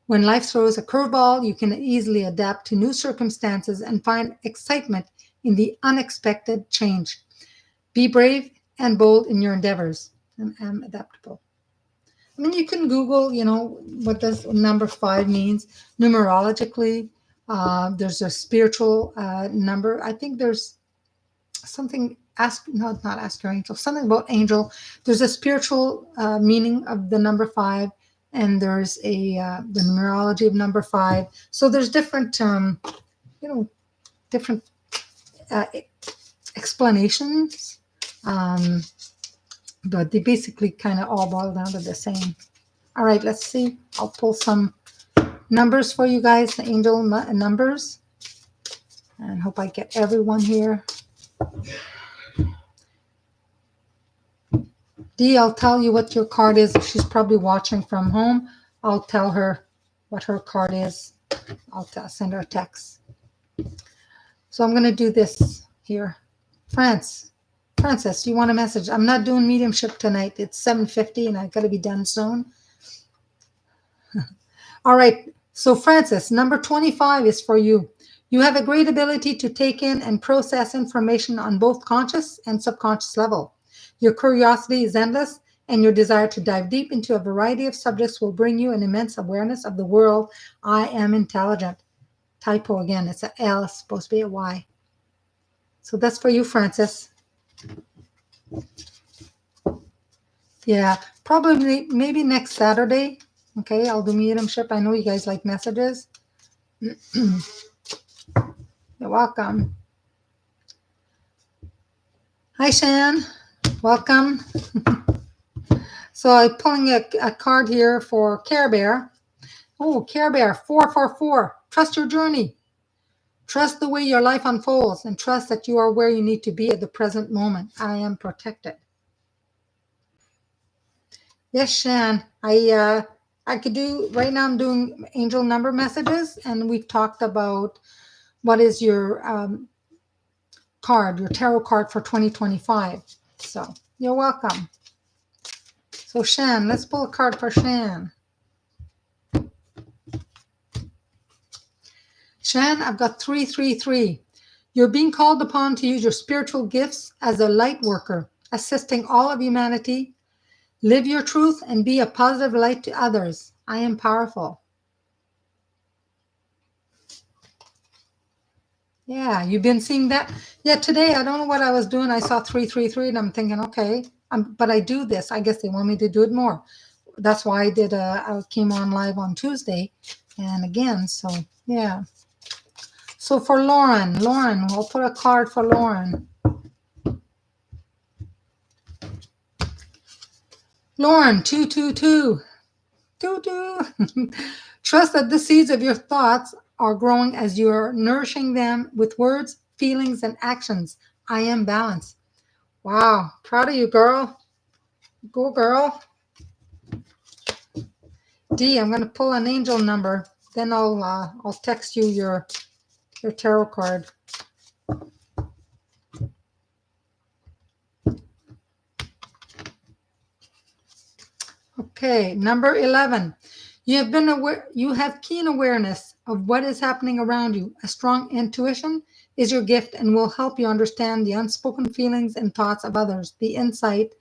When life throws a curveball, you can easily adapt to new circumstances and find excitement in the unexpected change. Be brave and bold in your endeavors. And am adaptable. I mean, you can Google, what does number 5 means numerologically. There's a spiritual number. I think there's something, not ask your angel, something about angel. There's a spiritual meaning of the number 5, and there's the numerology of number 5. So there's different, different explanations. But they basically kind of all boil down to the same. All right, let's see. I'll pull some numbers for you guys, the angel numbers. And hope I get everyone here. Dee, I'll tell you what your card is. If she's probably watching from home, I'll tell her what her card is. I'll send her a text. So I'm going to do this here. Francis, you want a message? I'm not doing mediumship tonight. It's 7:50 and I've got to be done soon. All right. So Francis, number 25 is for you. You have a great ability to take in and process information on both conscious and subconscious level. Your curiosity is endless, and your desire to dive deep into a variety of subjects will bring you an immense awareness of the world. I am intelligent. Typo again. It's a L. It's supposed to be a Y. So that's for you, Francis. Yeah, probably maybe next Saturday. Okay, I'll do mediumship. I know you guys like messages. You're welcome. Hi, Shan. Welcome. So I'm pulling a card here for Care Bear. Oh, Care Bear, 444. Trust your journey. Trust the way your life unfolds and trust that you are where you need to be at the present moment. I am protected. Yes, Shan. I could do right now. I'm doing angel number messages, and we've talked about what is your card, your tarot card for 2025. So you're welcome. So Shan, let's pull a card for Shan. Shan, I've got 333. You're being called upon to use your spiritual gifts as a light worker, assisting all of humanity. Live your truth and be a positive light to others. I am powerful. Yeah, you've been seeing that? Yeah, today I don't know what I was doing. I saw 333 and I'm thinking, okay, but I do this. I guess they want me to do it more. That's why I came on live on Tuesday and again, so yeah. So for Lauren, we'll put a card for Lauren. Lauren, 222. Trust that the seeds of your thoughts are growing as you are nourishing them with words, feelings, and actions. I am balanced. Wow, proud of you, girl. Go, girl. D, I'm going to pull an angel number. Then I'll text you your tarot card. Okay, number 11. You have keen awareness of what is happening around you. A strong intuition is your gift and will help you understand the unspoken feelings and thoughts of others. This insight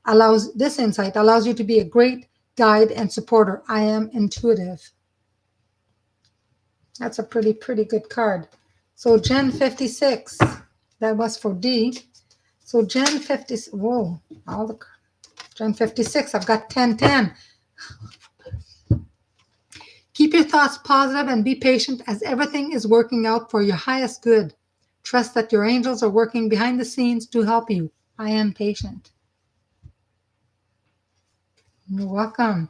allows you to be a great guide and supporter. I am intuitive. That's a pretty good card. So Gen 56, that was for D. So Gen 50, whoa, all the Gen 56, I've got 1010. Keep your thoughts positive and be patient as everything is working out for your highest good. Trust that your angels are working behind the scenes to help you. I am patient. You're welcome.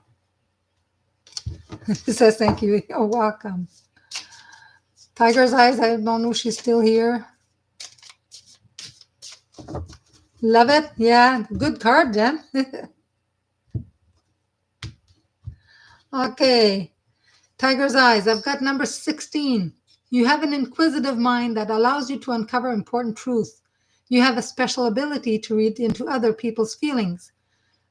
It says thank you. You're welcome. Tiger's Eyes, I don't know if she's still here. Love it. Yeah, good card, Jen. Okay. Tiger's Eyes, I've got number 16. You have an inquisitive mind that allows you to uncover important truth. You have a special ability to read into other people's feelings.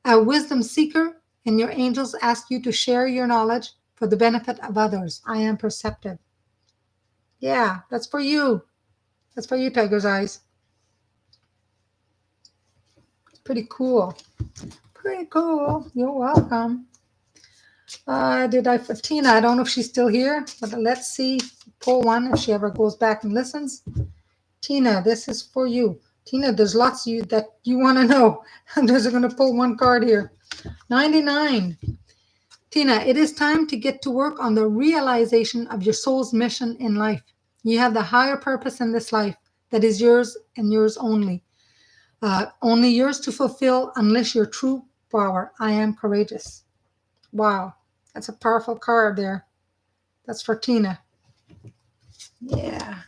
A wisdom seeker, and your angels ask you to share your knowledge for the benefit of others. I am perceptive. Yeah, that's for you. That's for you, Tiger's Eyes. Pretty cool. Pretty cool. You're welcome. For Tina? I don't know if she's still here, but let's see. Pull one if she ever goes back and listens. Tina, this is for you. Tina, there's lots of you that you want to know. I'm just going to pull one card here. 99. Tina, it is time to get to work on the realization of your soul's mission in life. You have the higher purpose in this life that is yours and yours only. Only yours to fulfill. Unleash your true power. I am courageous. Wow, that's a powerful card there. That's for Tina. Yeah.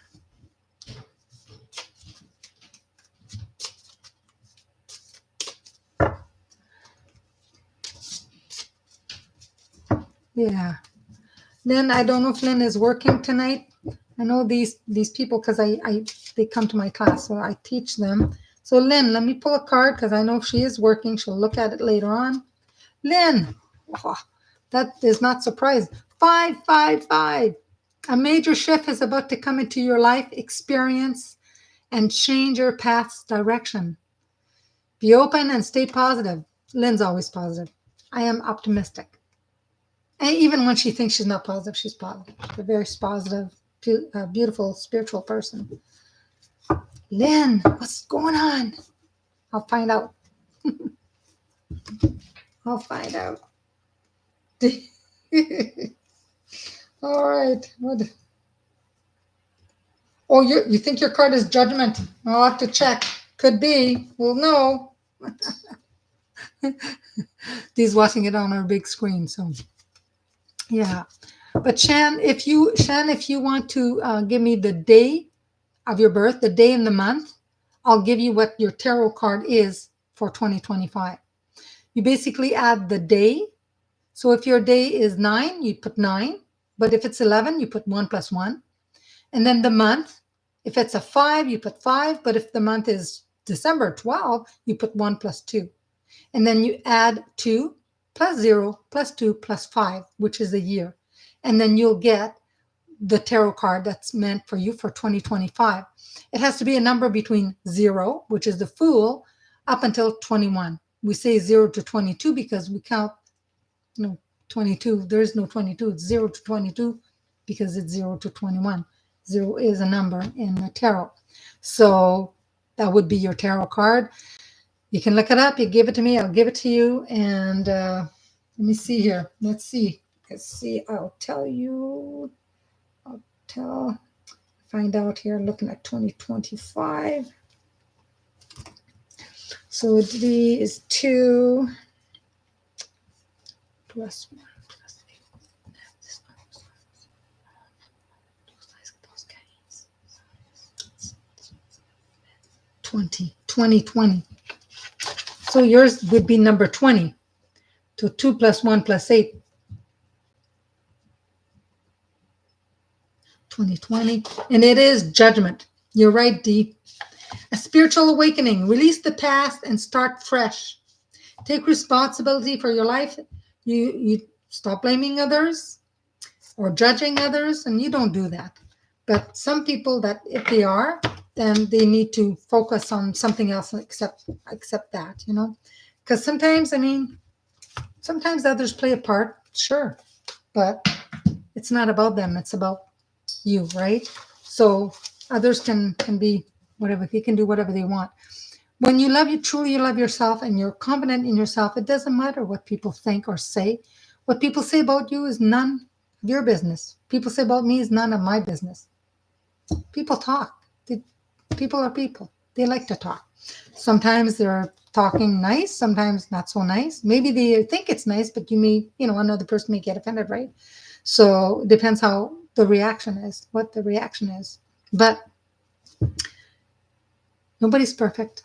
Yeah. Lynn, I don't know if Lynn is working tonight. I know these people because they come to my class, so I teach them. So Lynn, let me pull a card because I know if she is working, she'll look at it later on. Lynn, oh, that is not surprising. 555. A major shift is about to come into your life experience and change your path's direction. Be open and stay positive. Lynn's always positive. I am optimistic. And even when she thinks she's not positive, she's positive. She's a very positive, beautiful, spiritual person. Lynn, what's going on? I'll find out. I'll find out. All right. What? Oh, you think your card is judgment? I'll have to check. Could be. We'll know. Dee's watching it on our big screen. So, Yeah. But Shan, if you want to give me the day of your birth, the day and the month, I'll give you what your tarot card is for 2025. You basically add the day. So if your day is 9, you put 9. But if it's 11, you put 1 plus 1. And then the month, if it's a 5, you put 5. But if the month is December 12, you put 1 plus 2. And then you add 2 plus 0 plus 2 plus 5, which is a year. And then you'll get the tarot card that's meant for you for 2025. It has to be a number between 0, which is the Fool, up until 21. We say 0 to 22 because we count, 22. There is no 22. It's 0 to 22 because it's 0 to 21. 0 is a number in the tarot. So that would be your tarot card. You can look it up. You give it to me. I'll give it to you. And let me see here. Let's see. I'll tell you. Find out here. Looking at 2025. So D is 2 plus 1 plus 8. 20. So yours would be number 20. So 2 plus 1 plus 8. 2020. And it is judgment. You're right, Dee. A spiritual awakening. Release the past and start fresh. Take responsibility for your life. You stop blaming others or judging others, and you don't do that. But some people that if they are, then they need to focus on something else except that, Because sometimes others play a part, sure, but it's not about them. It's about you, right? So others can be whatever. They can do whatever they want. When you truly love yourself and you're confident in yourself, it doesn't matter what people think or say. What people say about you is none of your business. People say about me is none of my business. People talk. People are people. They like to talk. Sometimes they're talking nice, sometimes not so nice. Maybe they think it's nice, but another person may get offended, right? So it depends how the reaction is, what the reaction is. But nobody's perfect.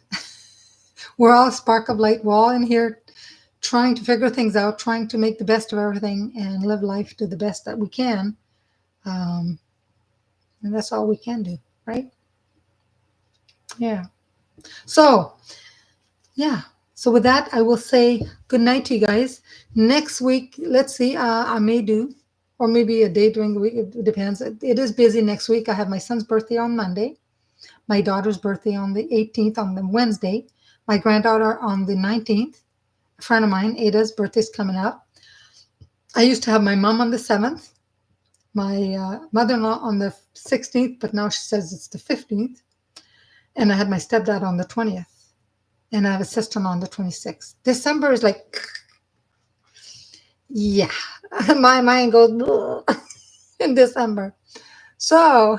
We're all a spark of light. We're all in here trying to figure things out, trying to make the best of everything and live life to the best that we can. And that's all we can do, right? Yeah. So with that, I will say good night to you guys. Next week, let's see, I may do, or maybe a day during the week. It depends. It is busy next week. I have my son's birthday on Monday, my daughter's birthday on the 18th, on the Wednesday, my granddaughter on the 19th. A friend of mine, Ada's birthday's coming up. I used to have my mom on the 7th, my mother-in-law on the 16th, but now she says it's the 15th. And I had my stepdad on the 20th. And I have a sister on the 26th. December is like, yeah, my mind goes in December. So,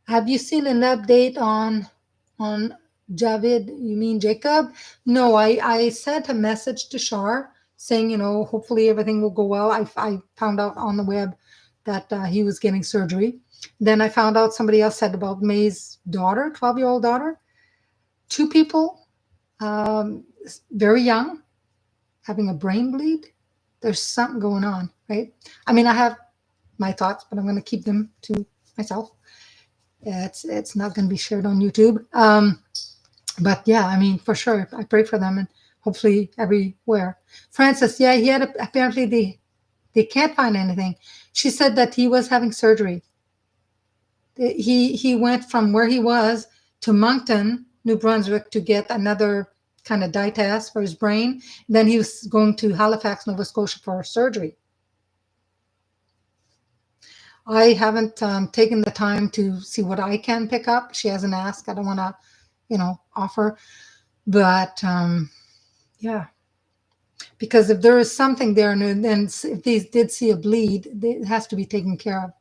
have you seen an update on Javid? You mean Jacob? No, I sent a message to Shar saying, hopefully everything will go well. I found out on the web that he was getting surgery. Then I found out somebody else said about May's daughter, 12-year-old daughter. 2 people, very young, having a brain bleed. There's something going on, right? I mean, I have my thoughts, but I'm going to keep them to myself. It's not going to be shared on YouTube. But yeah, I mean, for sure, I pray for them and hopefully everywhere. Francis, yeah, he had apparently they can't find anything. She said that he was having surgery. He went from where he was to Moncton, New Brunswick, to get another kind of dye test for his brain. Then he was going to Halifax, Nova Scotia for surgery. I haven't taken the time to see what I can pick up. She hasn't asked. I don't want to, offer. But yeah, because if there is something there, and then if they did see a bleed, it has to be taken care of.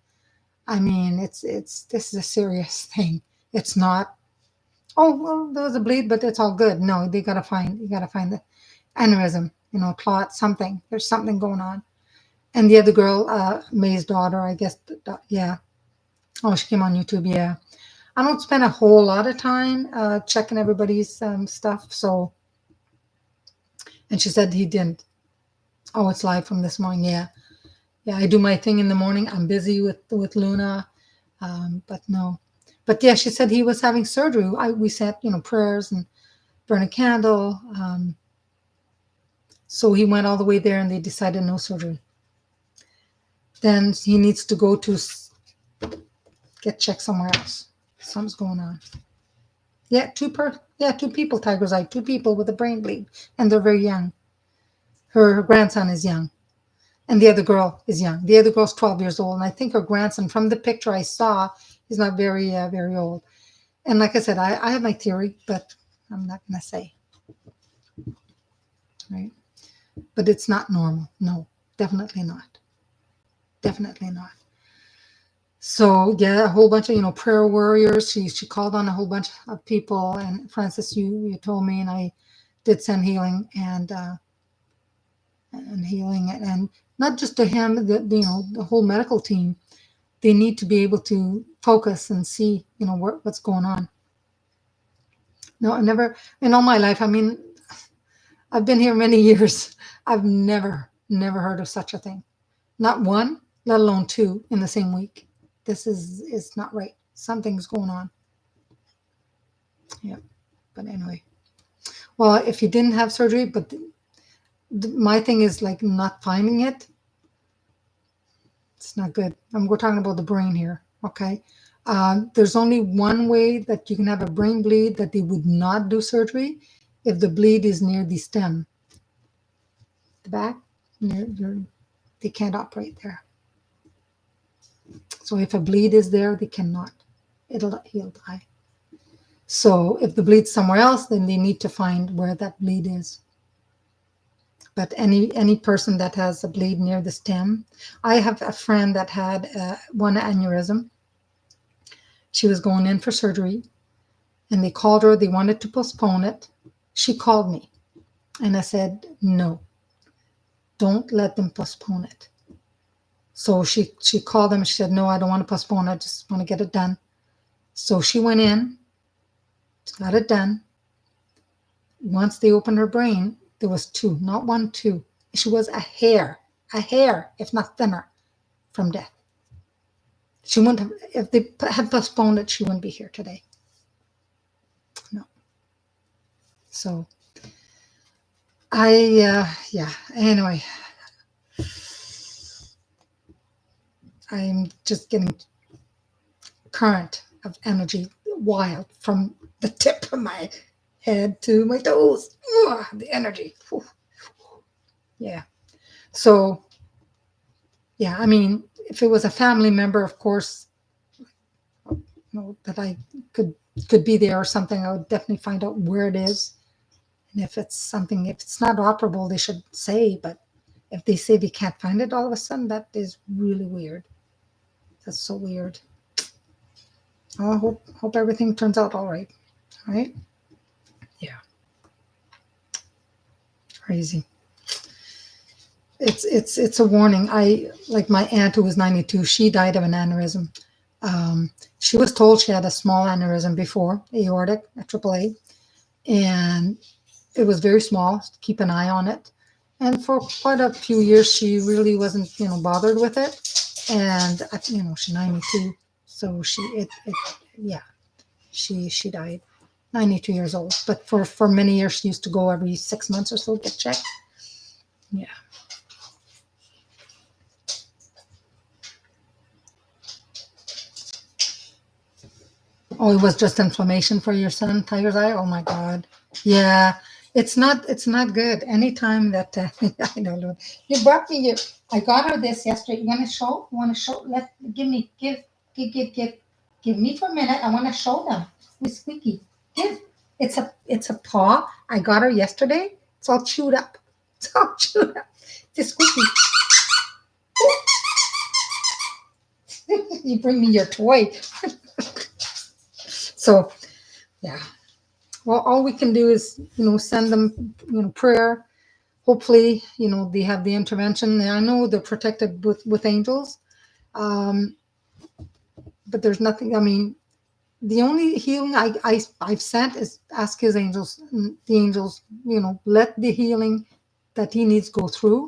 I mean, this is a serious thing. It's not, oh, well, there was a bleed, but it's all good. No, you got to find the aneurysm. clot, something. There's something going on. And the other girl, May's daughter, I guess, yeah. Oh, she came on YouTube, yeah. I don't spend a whole lot of time checking everybody's stuff, so. And she said he didn't. Oh, it's live from this morning, yeah. Yeah, I do my thing in the morning. I'm busy with Luna, but no. But yeah, she said he was having surgery. We said, prayers and burn a candle. So he went all the way there, and they decided no surgery. Then he needs to go to get checked somewhere else. Something's going on. Yeah, two people, Tiger's Eye, 2 people with a brain bleed, and they're very young. Her grandson is young, and the other girl is young. The other girl's 12 years old, and I think her grandson, from the picture I saw, is not very, very old. And like I said, I have my theory, but I'm not going to say. Right? But it's not normal. No, definitely not. Definitely not. So yeah, a whole bunch of prayer warriors. She called on a whole bunch of people, and Francis, you told me, and I did send healing and healing, and not just to him, the whole medical team. They need to be able to focus and see what's going on. No, I never in all my life. I mean, I've been here many years. I've never heard of such a thing. Not one, let alone 2 in the same week. This is not right. Something's going on. Yeah. But anyway. Well, if you didn't have surgery, but my thing is like not finding it. It's not good. We're talking about the brain here. Okay. There's only one way that you can have a brain bleed that they would not do surgery if the bleed is near the stem. The back, they can't operate there. So if a bleed is there, they cannot. He'll die. So if the bleed's somewhere else, then they need to find where that bleed is. But any person that has a bleed near the stem, I have a friend that had one aneurysm. She was going in for surgery, and they called her. They wanted to postpone it. She called me, and I said, no, don't let them postpone it. So she called them. She said, no, I don't want to postpone it. I just want to get it done. So she went in, got it done. Once they opened her brain, there was 2, not 1, 2. She was a hair, if not thinner, from death. She wouldn't have, if they had postponed it, she wouldn't be here today. No. So, anyway. I'm just getting current of energy wild from the tip of my head to my toes. Ugh, the energy. Whew. Yeah. So, yeah, I mean, if it was a family member, of course, that I could be there or something, I would definitely find out where it is. And if it's not operable, they should say. But if they say they can't find it all of a sudden, that is really weird. That's so weird. I hope everything turns out all right. All right? Yeah. Crazy. It's a warning. Like my aunt who was 92, she died of an aneurysm. She was told she had a small aneurysm before, aortic, a AAA, and it was very small. Keep an eye on it. And for quite a few years, she really wasn't, bothered with it. And she's 92, so she died, 92 years old. But for many years, she used to go every 6 months or so get checked. Yeah. Oh, it was just inflammation for your son, Tiger's Eye. Oh my God. Yeah, it's not good. Anytime that I don't know. You brought me I got her this yesterday. You want to show? Give me for a minute. I want to show them. Miss Squeaky, it's a paw. I got her yesterday. It's all chewed up. It's all chewed up. Just Squeaky. You bring me your toy. So, yeah. Well, all we can do is, send them, prayer, hopefully, they have the intervention. And I know they're protected with angels, um, but there's nothing. I mean, the only healing I've sent is ask his angels, the angels, let the healing that he needs go through,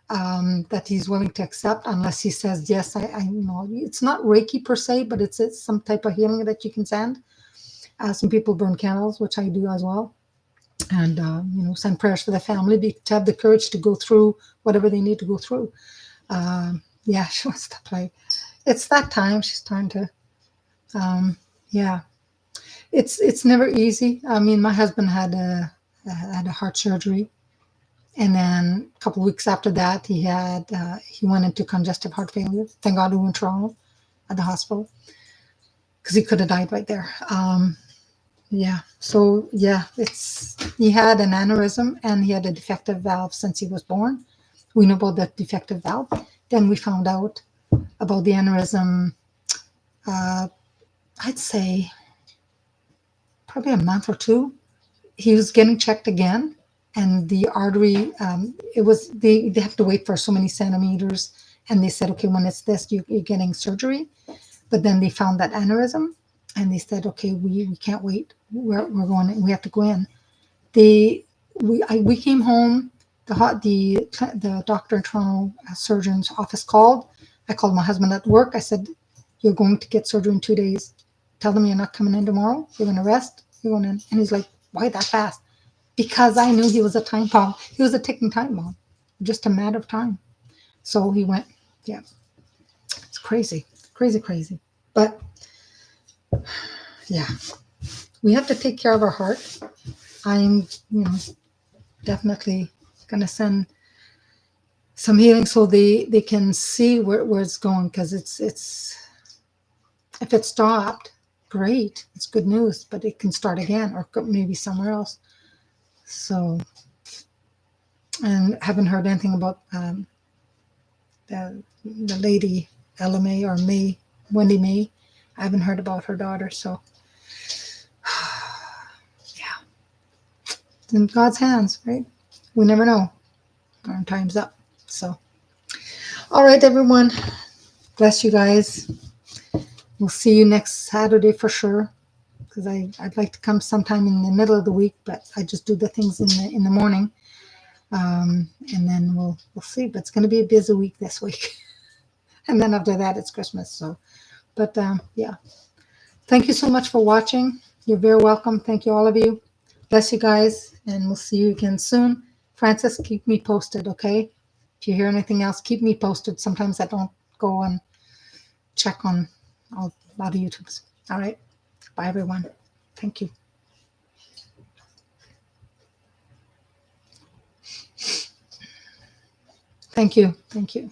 that he's willing to accept, unless he says yes. I know it's not Reiki per se, but it's some type of healing that you can send. Some people burn candles, which I do as well, and send prayers for the family to have the courage to go through whatever they need to go through. Yeah, she wants to play. It's that time. She's trying to. Yeah, it's never easy. I mean, my husband had a heart surgery, and then a couple of weeks after that, he went into congestive heart failure. Thank God we were in Toronto at the hospital, because he could have died right there. Yeah. So yeah, he had an aneurysm, and he had a defective valve since he was born. We knew about that defective valve. Then we found out about the aneurysm. I'd say probably a month or two. He was getting checked again, and the artery, it was they have to wait for so many centimeters, and they said, okay, when it's this, you're getting surgery. But then they found that aneurysm, and they said, okay, we can't wait. We're going. We have to go in. We came home. The doctor in Toronto, surgeon's office called. I called my husband at work. I said, you're going to get surgery in 2 days. Tell them you're not coming in tomorrow. You're going to rest. You're going in. And he's like, why that fast? Because I knew he was a time bomb. He was a ticking time bomb, just a matter of time. So he went. Yeah, it's crazy, crazy, crazy. But yeah, we have to take care of our heart. I'm, definitely gonna send some healing so they can see where it's going, because it's if it stopped, great, it's good news, but it can start again, or maybe somewhere else. So, and haven't heard anything about the lady LMA or May, Wendy May. I haven't heard about her daughter. So yeah, it's in God's hands, right? We never know. Our time's up. So, all right, everyone. Bless you guys. We'll see you next Saturday for sure, because I'd like to come sometime in the middle of the week, but I just do the things in the morning, and then we'll see. But it's going to be a busy week this week, and then after that it's Christmas. So, but yeah, thank you so much for watching. You're very welcome. Thank you, all of you. Bless you guys, and we'll see you again soon. Francis, keep me posted, okay? If you hear anything else, keep me posted. Sometimes I don't go and check on a lot of YouTubes. All right. Bye, everyone. Thank you. Thank you. Thank you.